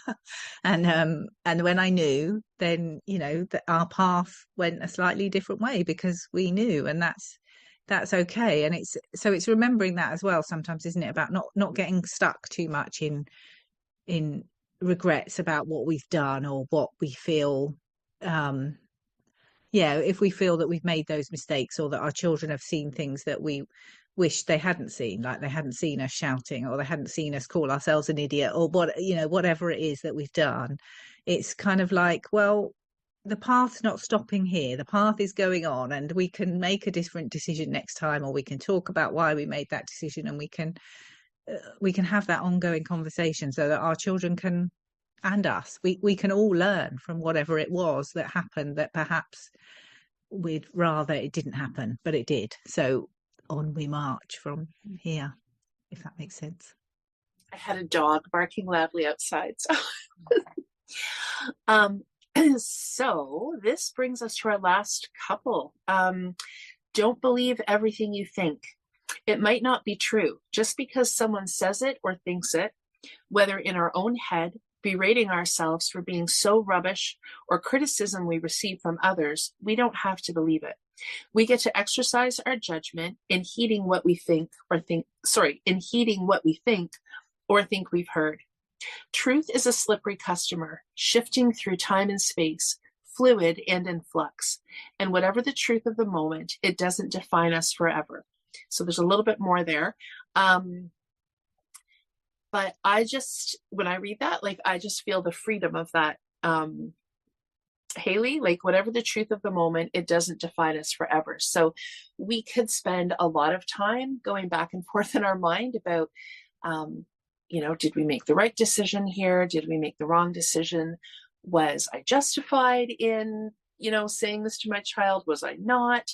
And when I knew, then, you know, that our path went a slightly different way because we knew, and that's okay. And it's remembering that as well sometimes, isn't it, about not getting stuck too much in regrets about what we've done or what we feel, if we feel that we've made those mistakes, or that our children have seen things that we wish they hadn't seen, like they hadn't seen us shouting, or they hadn't seen us call ourselves an idiot, or whatever it is that we've done. It's kind of like, well, the path's not stopping here. The path is going on, and we can make a different decision next time, or we can talk about why we made that decision, and we can have that ongoing conversation so that our children can, and us, we can all learn from whatever it was that happened that perhaps we'd rather it didn't happen, but it did. So on we march from here, if that makes sense. I had a dog barking loudly outside. So, so this brings us to our last couple. Don't believe everything you think. It might not be true. Just because someone says it or thinks it, whether in our own head, berating ourselves for being so rubbish, or criticism we receive from others, we don't have to believe it. We get to exercise our judgment in heeding what we think or think we've heard. Truth is a slippery customer, shifting through time and space, fluid and in flux. And whatever the truth of the moment, it doesn't define us forever. So there's a little bit more there. But when I read that, like, I just feel the freedom of that. Hayley, like, whatever the truth of the moment, it doesn't define us forever. So we could spend a lot of time going back and forth in our mind about, did we make the right decision here? Did we make the wrong decision? Was I justified in, saying this to my child? Was I not?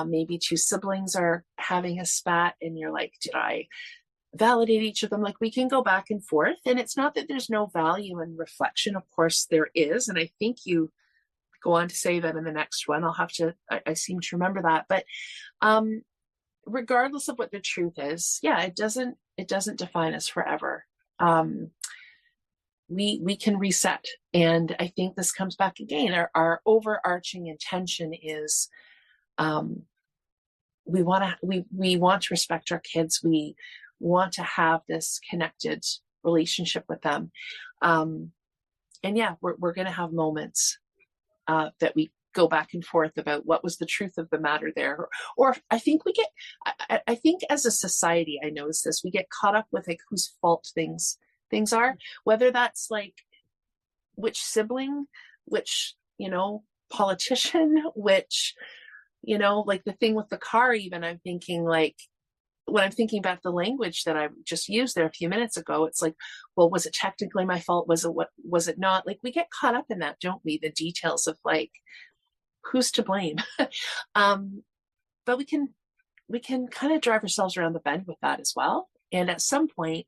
Maybe two siblings are having a spat and you're like, did I validate each of them? Like, we can go back and forth, and it's not that there's no value in reflection. Of course there is. And I think you go on to say that in the next one. I seem to remember that, but, regardless of what the truth is, it doesn't define us forever. We can reset. And I think this comes back again. Our overarching intention is, we want to respect our kids. We want to have this connected relationship with them. We're going to have moments that we go back and forth about what was the truth of the matter there. Or I think I think as a society, I notice this, we get caught up with like whose fault things are, whether that's like which sibling, which, politician, which, like the thing with the car, even I'm thinking like, when I'm thinking about the language that I just used there a few minutes ago, it's like, well, was it technically my fault? Was it not? Like, we get caught up in that, don't we? The details of like, who's to blame? But we can kind of drive ourselves around the bend with that as well. And at some point,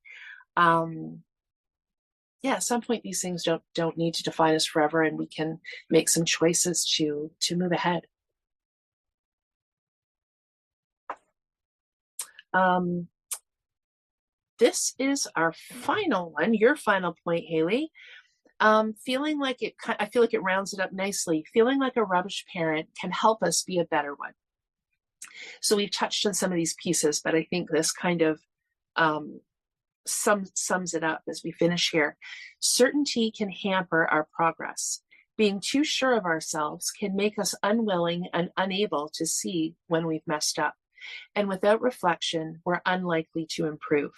these things don't need to define us forever, and we can make some choices to move ahead. This is our final one, your final point, Hayley. I feel like it rounds it up nicely. Feeling like a rubbish parent can help us be a better one. So we've touched on some of these pieces, but I think this kind of sums it up as we finish here. Certainty can hamper our progress. Being too sure of ourselves can make us unwilling and unable to see when we've messed up. And without reflection, we're unlikely to improve.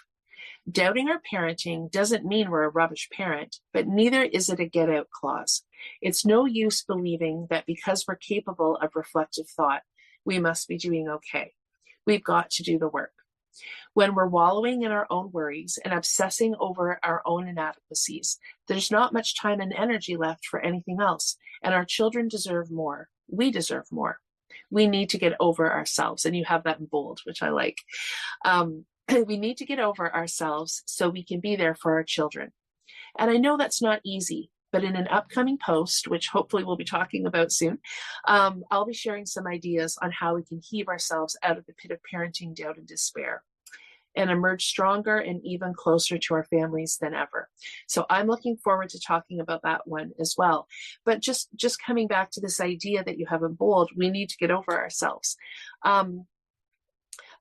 Doubting our parenting doesn't mean we're a rubbish parent, but neither is it a get-out clause. It's no use believing that because we're capable of reflective thought, we must be doing okay. We've got to do the work. When we're wallowing in our own worries and obsessing over our own inadequacies, there's not much time and energy left for anything else, and our children deserve more. We deserve more. We need to get over ourselves, and you have that in bold, which I like. We need to get over ourselves so we can be there for our children. And I know that's not easy, but in an upcoming post, which hopefully we'll be talking about soon, I'll be sharing some ideas on how we can heave ourselves out of the pit of parenting doubt and despair and emerge stronger and even closer to our families than ever. So I'm looking forward to talking about that one as well. But just coming back to this idea that you have in bold, we need to get over ourselves.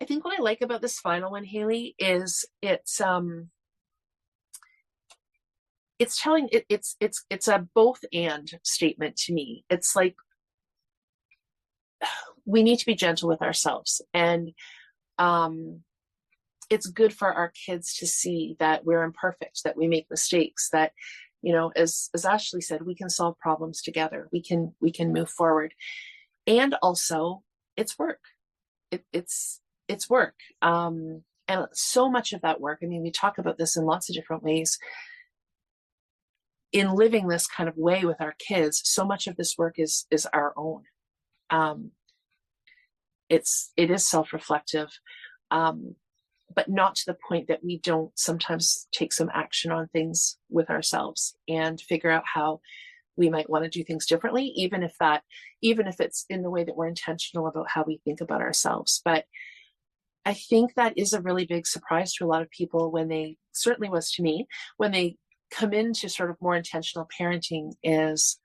I think what I like about this final one, Hayley, is it's a both and statement to me. It's like, we need to be gentle with ourselves, and it's good for our kids to see that we're imperfect, that we make mistakes, that, as Ashley said, we can solve problems together. We can move forward. And also it's work. It's work. And so much of that work, I mean, we talk about this in lots of different ways. In living this kind of way with our kids, so much of this work is our own. It is self-reflective. but not to the point that we don't sometimes take some action on things with ourselves and figure out how we might want to do things differently, even if it's in the way that we're intentional about how we think about ourselves. But I think that is a really big surprise to a lot of people certainly was to me, when they come into sort of more intentional parenting, is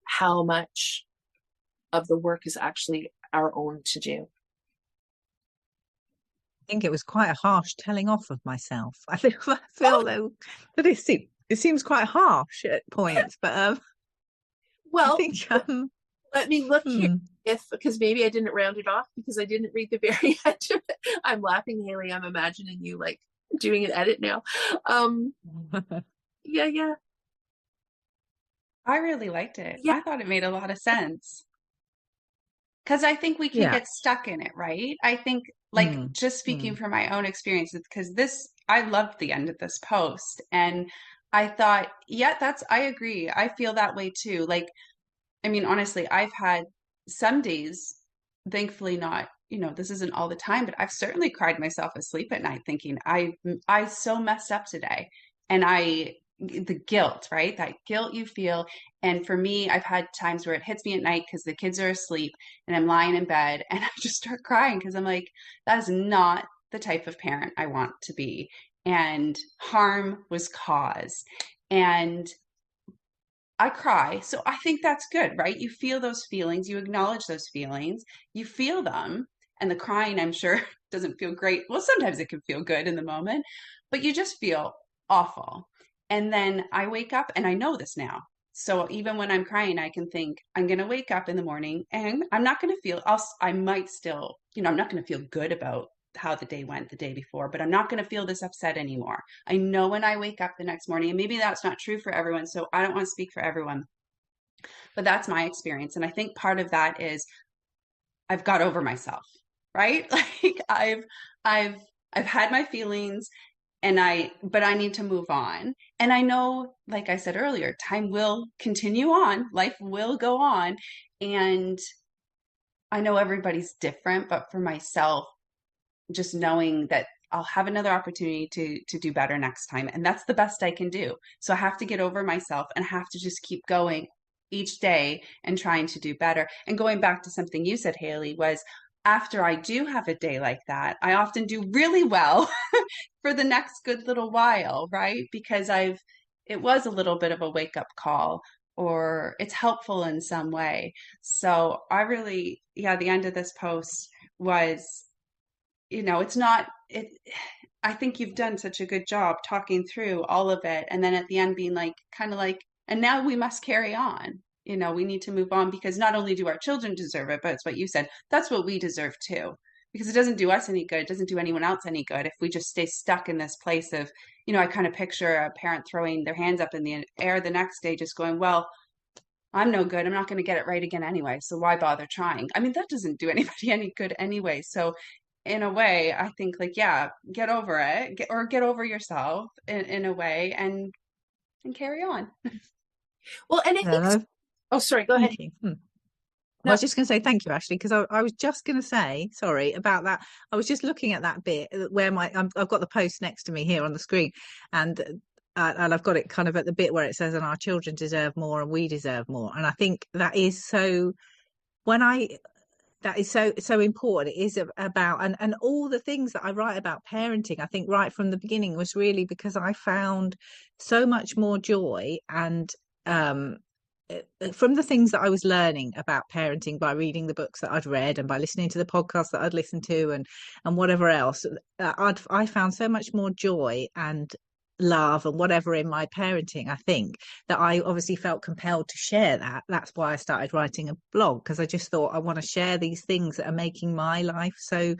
how much of the work is actually our own to do. I think it was quite a harsh telling off of myself. I feel though that it seems quite harsh at points, but well, I think let me look here, because maybe I didn't round it off because I didn't read the very end of it. I'm laughing, Hayley. I'm imagining you like doing an edit now. Yeah. I really liked it. Yeah. I thought it made a lot of sense. Because I think we can get stuck in it, right? I think, like, just speaking from my own experiences, because I loved the end of this post. And I thought, yeah, I agree. I feel that way too. Like, I mean, honestly, I've had some days, thankfully not, this isn't all the time, but I've certainly cried myself asleep at night thinking, I so messed up today. And the guilt, right? That guilt you feel. And for me, I've had times where it hits me at night because the kids are asleep and I'm lying in bed and I just start crying because I'm like, that is not the type of parent I want to be. And harm was caused. And I cry. So I think that's good, right? You feel those feelings, you acknowledge those feelings, you feel them. And the crying, I'm sure, doesn't feel great. Well, sometimes it can feel good in the moment, but you just feel awful. And then I wake up and I know this now. So even when I'm crying, I can think, I'm going to wake up in the morning and I'm not going to feel, I might still, I'm not going to feel good about how the day went the day before, but I'm not going to feel this upset anymore. I know when I wake up the next morning, and maybe that's not true for everyone, so I don't want to speak for everyone, but that's my experience. And I think part of that is I've got over myself, right? Like I've had my feelings but I need to move on. And I know, like I said earlier, time will continue on, life will go on. And I know everybody's different, but for myself, just knowing that I'll have another opportunity to do better next time. And that's the best I can do. So I have to get over myself and have to just keep going each day and trying to do better. And going back to something you said, Hayley, was after I do have a day like that, I often do really well for the next good little while, right? Because it was a little bit of a wake up call, or it's helpful in some way. So I really, the end of this post was, it's not it. I think you've done such a good job talking through all of it. And then at the end being like, kind of like, and now we must carry on. We need to move on, because not only do our children deserve it, but it's what you said, that's what we deserve too. Because it doesn't do us any good. It doesn't do anyone else any good if we just stay stuck in this place of, I kind of picture a parent throwing their hands up in the air the next day, just going, well, I'm no good. I'm not going to get it right again anyway. So why bother trying? I mean, that doesn't do anybody any good anyway. So in a way, I think like, get over it, get over yourself in a way, and carry on. Well, and I think, oh, sorry, go ahead. No. I was just going to say thank you, Ashley, because I was just going to say, sorry about that. I was just looking at that bit where I've got the post next to me here on the screen, and I've got it kind of at the bit where it says, and our children deserve more and we deserve more. And I think that is so, that is so important. It is about, and all the things that I write about parenting, I think right from the beginning was really because I found so much more joy and from the things that I was learning about parenting by reading the books that I'd read and by listening to the podcasts that I'd listened to and whatever else, I found so much more joy and love and whatever in my parenting, I think, that I obviously felt compelled to share that. That's why I started writing a blog, because I just thought I want to share these things that are making my life so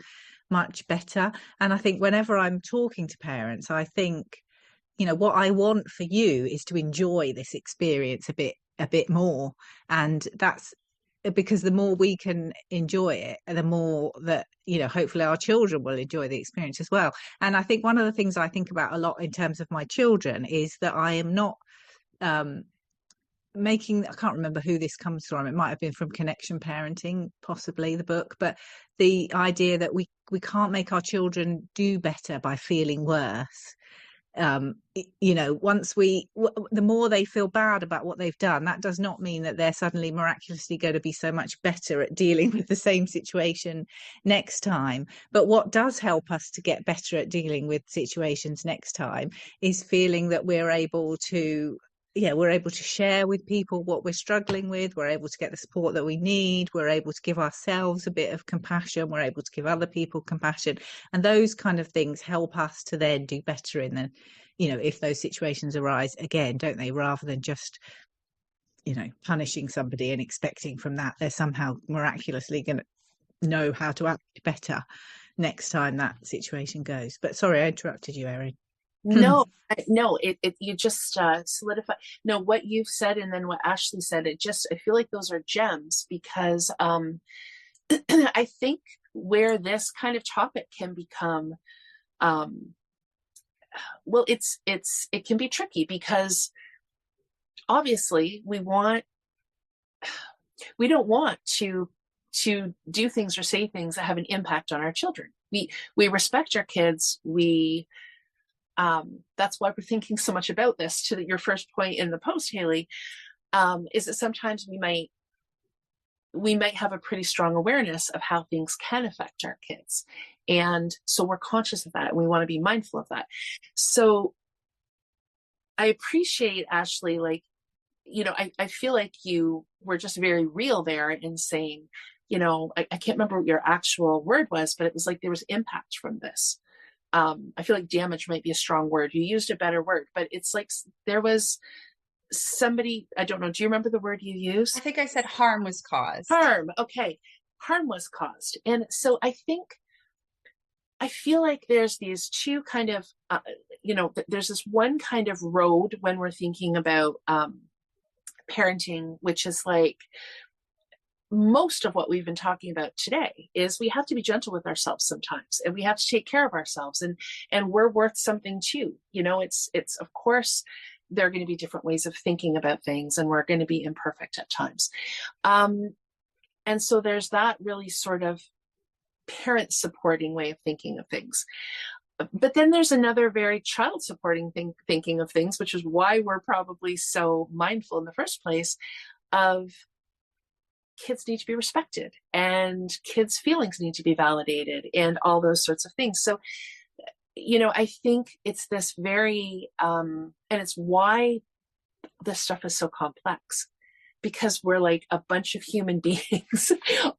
much better. And I think whenever I'm talking to parents, I think, what I want for you is to enjoy this experience a bit more. And that's because the more we can enjoy it, the more that, hopefully our children will enjoy the experience as well. And I think one of the things I think about a lot in terms of my children is that I am not making, I can't remember who this comes from. It might have been from Connection Parenting, possibly the book, but the idea that we can't make our children do better by feeling worse. Once the more they feel bad about what they've done, that does not mean that they're suddenly miraculously going to be so much better at dealing with the same situation next time. But what does help us to get better at dealing with situations next time is feeling that we're able to share with people what we're struggling with. We're able to get the support that we need. We're able to give ourselves a bit of compassion. We're able to give other people compassion. And those kind of things help us to then do better in the, if those situations arise again, don't they? Rather than just, punishing somebody and expecting from that they're somehow miraculously going to know how to act better next time that situation goes. But sorry, I interrupted you, Erin. No, you just solidify. No, what you've said and then what Ashley said, I feel like those are gems because I think where this kind of topic can become, it can be tricky because obviously we don't want to do things or say things that have an impact on our children. We respect our kids. That's why we're thinking so much about this. To your first point in the post, Hayley, is that sometimes we might have a pretty strong awareness of how things can affect our kids, and so we're conscious of that and we want to be mindful of that. So I appreciate, Ashley, I feel like you were just very real there in saying, I can't remember what your actual word was, but it was like there was impact from this. I feel like damage might be a strong word. You used a better word, but it's like there was somebody, I don't know. Do you remember the word you used? I think I said harm was caused. Harm. Okay. Harm was caused. And so I feel like there's these two kind of, there's this one kind of road when we're thinking about parenting, which is like, most of what we've been talking about today is we have to be gentle with ourselves sometimes, and we have to take care of ourselves, and we're worth something too. It's of course there are going to be different ways of thinking about things, and we're going to be imperfect at times. And so there's that really sort of parent supporting way of thinking of things. But then there's another very child supporting thinking of things, which is why we're probably so mindful in the first place of kids need to be respected and kids' feelings need to be validated and all those sorts of things. So, I think it's this very, and it's why this stuff is so complex, because we're like a bunch of human beings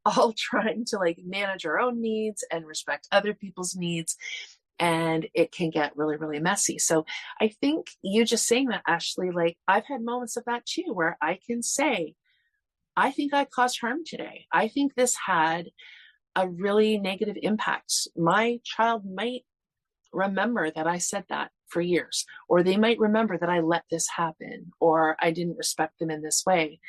all trying to manage our own needs and respect other people's needs. And it can get really, really messy. So I think you just saying that, Ashley, I've had moments of that too, where I can say, I think I caused harm today. I think this had a really negative impact. My child might remember that I said that for years, or they might remember that I let this happen, or I didn't respect them in this way.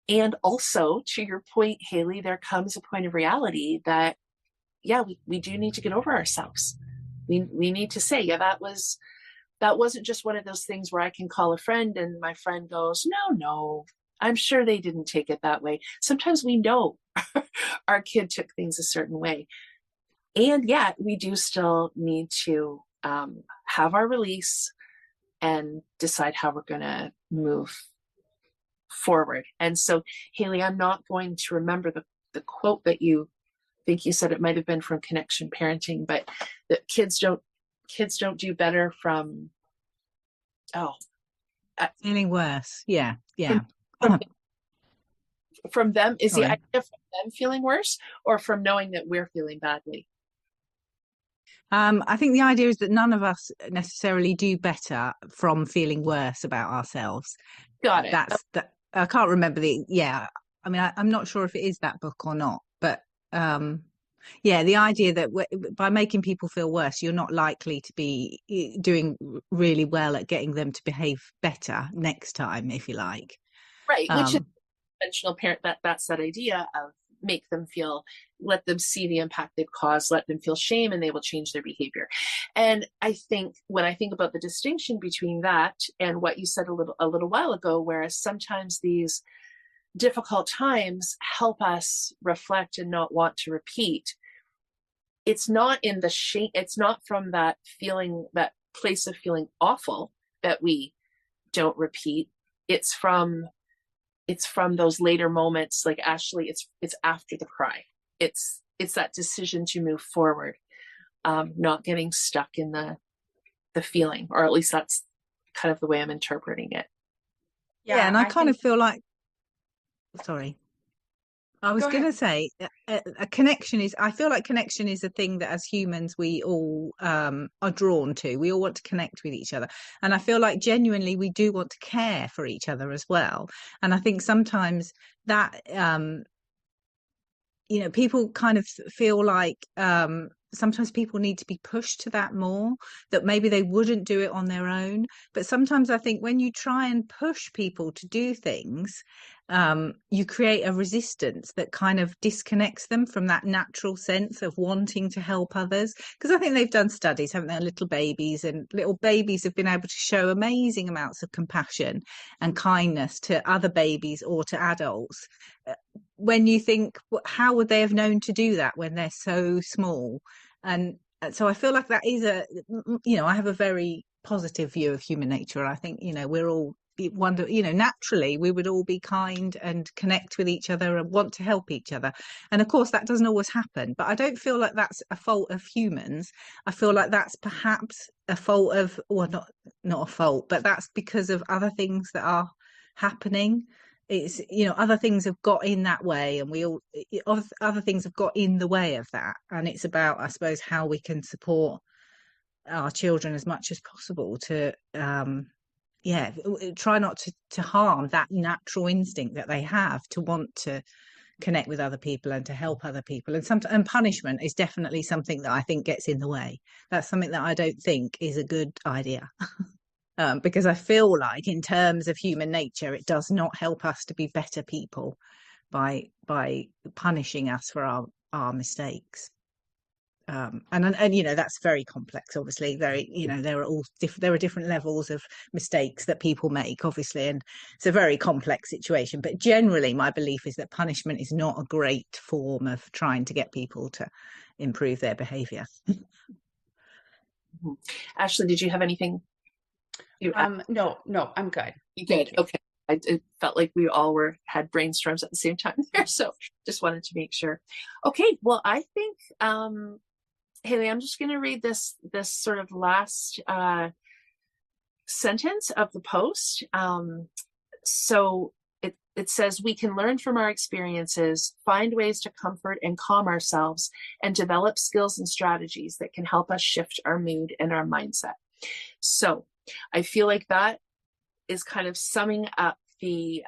And also, to your point, Hayley, there comes a point of reality that, we do need to get over ourselves. We need to say, that wasn't just one of those things where I can call a friend and my friend goes, no, I'm sure they didn't take it that way. Sometimes we know our kid took things a certain way. And yet we do still need to have our release and decide how we're going to move forward. And so, Hayley, I'm not going to remember the quote that you think you said. It might have been from Connection Parenting, but that kids don't do better from feeling worse. Yeah. From them, is the idea from them feeling worse or from knowing that we're feeling badly? I think the idea is that none of us necessarily do better from feeling worse about ourselves. Got it. I can't remember I mean, I'm not sure if it is that book or not, but the idea that by making people feel worse, you're not likely to be doing really well at getting them to behave better next time, if you like. Right, which is conventional parent. That's that idea of make them feel let them see the impact they've caused, let them feel shame, and they will change their behavior. And I think when I think about the distinction between that and what you said a little while ago, whereas sometimes these difficult times help us reflect and not want to repeat, it's not in the shame, it's not from that feeling, that place of feeling awful that we don't repeat. It's from those later moments, like Ashley, it's after the cry. It's that decision to move forward, not getting stuck in the feeling, or at least that's kind of the way I'm interpreting it. Yeah, and I kind of feel like, sorry, I was going to say a connection is, I feel like connection is a thing that as humans we all are drawn to. We all want to connect with each other, and I feel like genuinely we do want to care for each other as well. And I think sometimes that people kind of feel like sometimes people need to be pushed to that more, that maybe they wouldn't do it on their own. But sometimes I think when you try and push people to do things, you create a resistance that kind of disconnects them from that natural sense of wanting to help others. Because I think they've done studies, haven't they, on little babies, and little babies have been able to show amazing amounts of compassion and kindness to other babies or to adults. When you think, how would they have known to do that when they're so small? And so I feel like that is I have a very positive view of human nature. I think, we're all naturally we would all be kind and connect with each other and want to help each other. And of course that doesn't always happen, but I don't feel like that's a fault of humans. I feel like that's perhaps a fault of, well, not a fault, but that's because of other things that are happening. It's, other things have got in that way, and other things have got in the way of that. And it's about, I suppose, how we can support our children as much as possible to try not to harm that natural instinct that they have to want to connect with other people and to help other people. And punishment is definitely something that I think gets in the way. That's something that I don't think is a good idea. Because I feel like in terms of human nature, it does not help us to be better people by punishing us for our mistakes. And that's very complex, obviously. There are different levels of mistakes that people make, obviously, and it's a very complex situation. But generally, my belief is that punishment is not a great form of trying to get people to improve their behavior. Ashley, did you have anything? No, I'm good. You good? Okay. It felt like we all had brainstorms at the same time there, so just wanted to make sure. Okay, well, I think Hayley, I'm just going to read this sort of last sentence of the post. So it says, we can learn from our experiences, find ways to comfort and calm ourselves, and develop skills and strategies that can help us shift our mood and our mindset. So I feel like that is kind of summing up the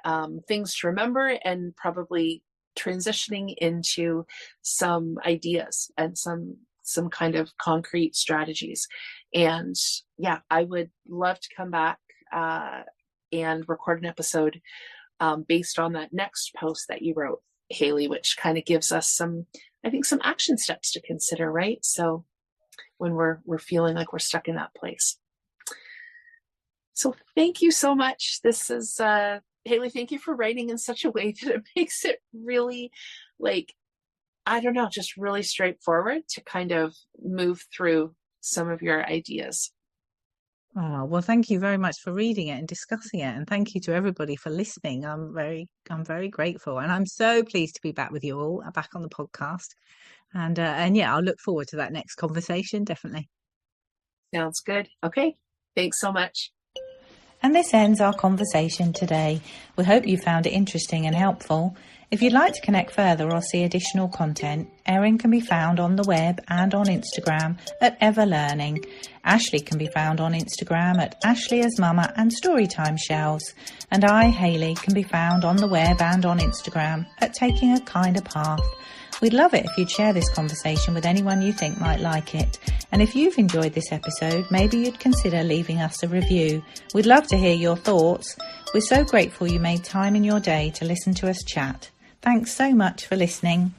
things to remember, and probably transitioning into some ideas and some kind of concrete strategies. And yeah, I would love to come back and record an episode based on that next post that you wrote, Hayley, which kind of gives us some action steps to consider, right? So when we're feeling like we're stuck in that place. So thank you so much. This is Hayley, thank you for writing in such a way that it makes it really, just really straightforward to kind of move through some of your ideas. Oh, well, thank you very much for reading it and discussing it. And thank you to everybody for listening. I'm very grateful. And I'm so pleased to be back with you all, back on the podcast. And I'll look forward to that next conversation, definitely. Sounds good. Okay. Thanks so much. And this ends our conversation today. We hope you found it interesting and helpful. If you'd like to connect further or see additional content, Erin can be found on the web and on Instagram at Everlearning. Ashley can be found on Instagram at Ashley as Mama and Storytime Shelves. And I, Hayley, can be found on the web and on Instagram at Taking a Kinder Path. We'd love it if you'd share this conversation with anyone you think might like it. And if you've enjoyed this episode, maybe you'd consider leaving us a review. We'd love to hear your thoughts. We're so grateful you made time in your day to listen to us chat. Thanks so much for listening.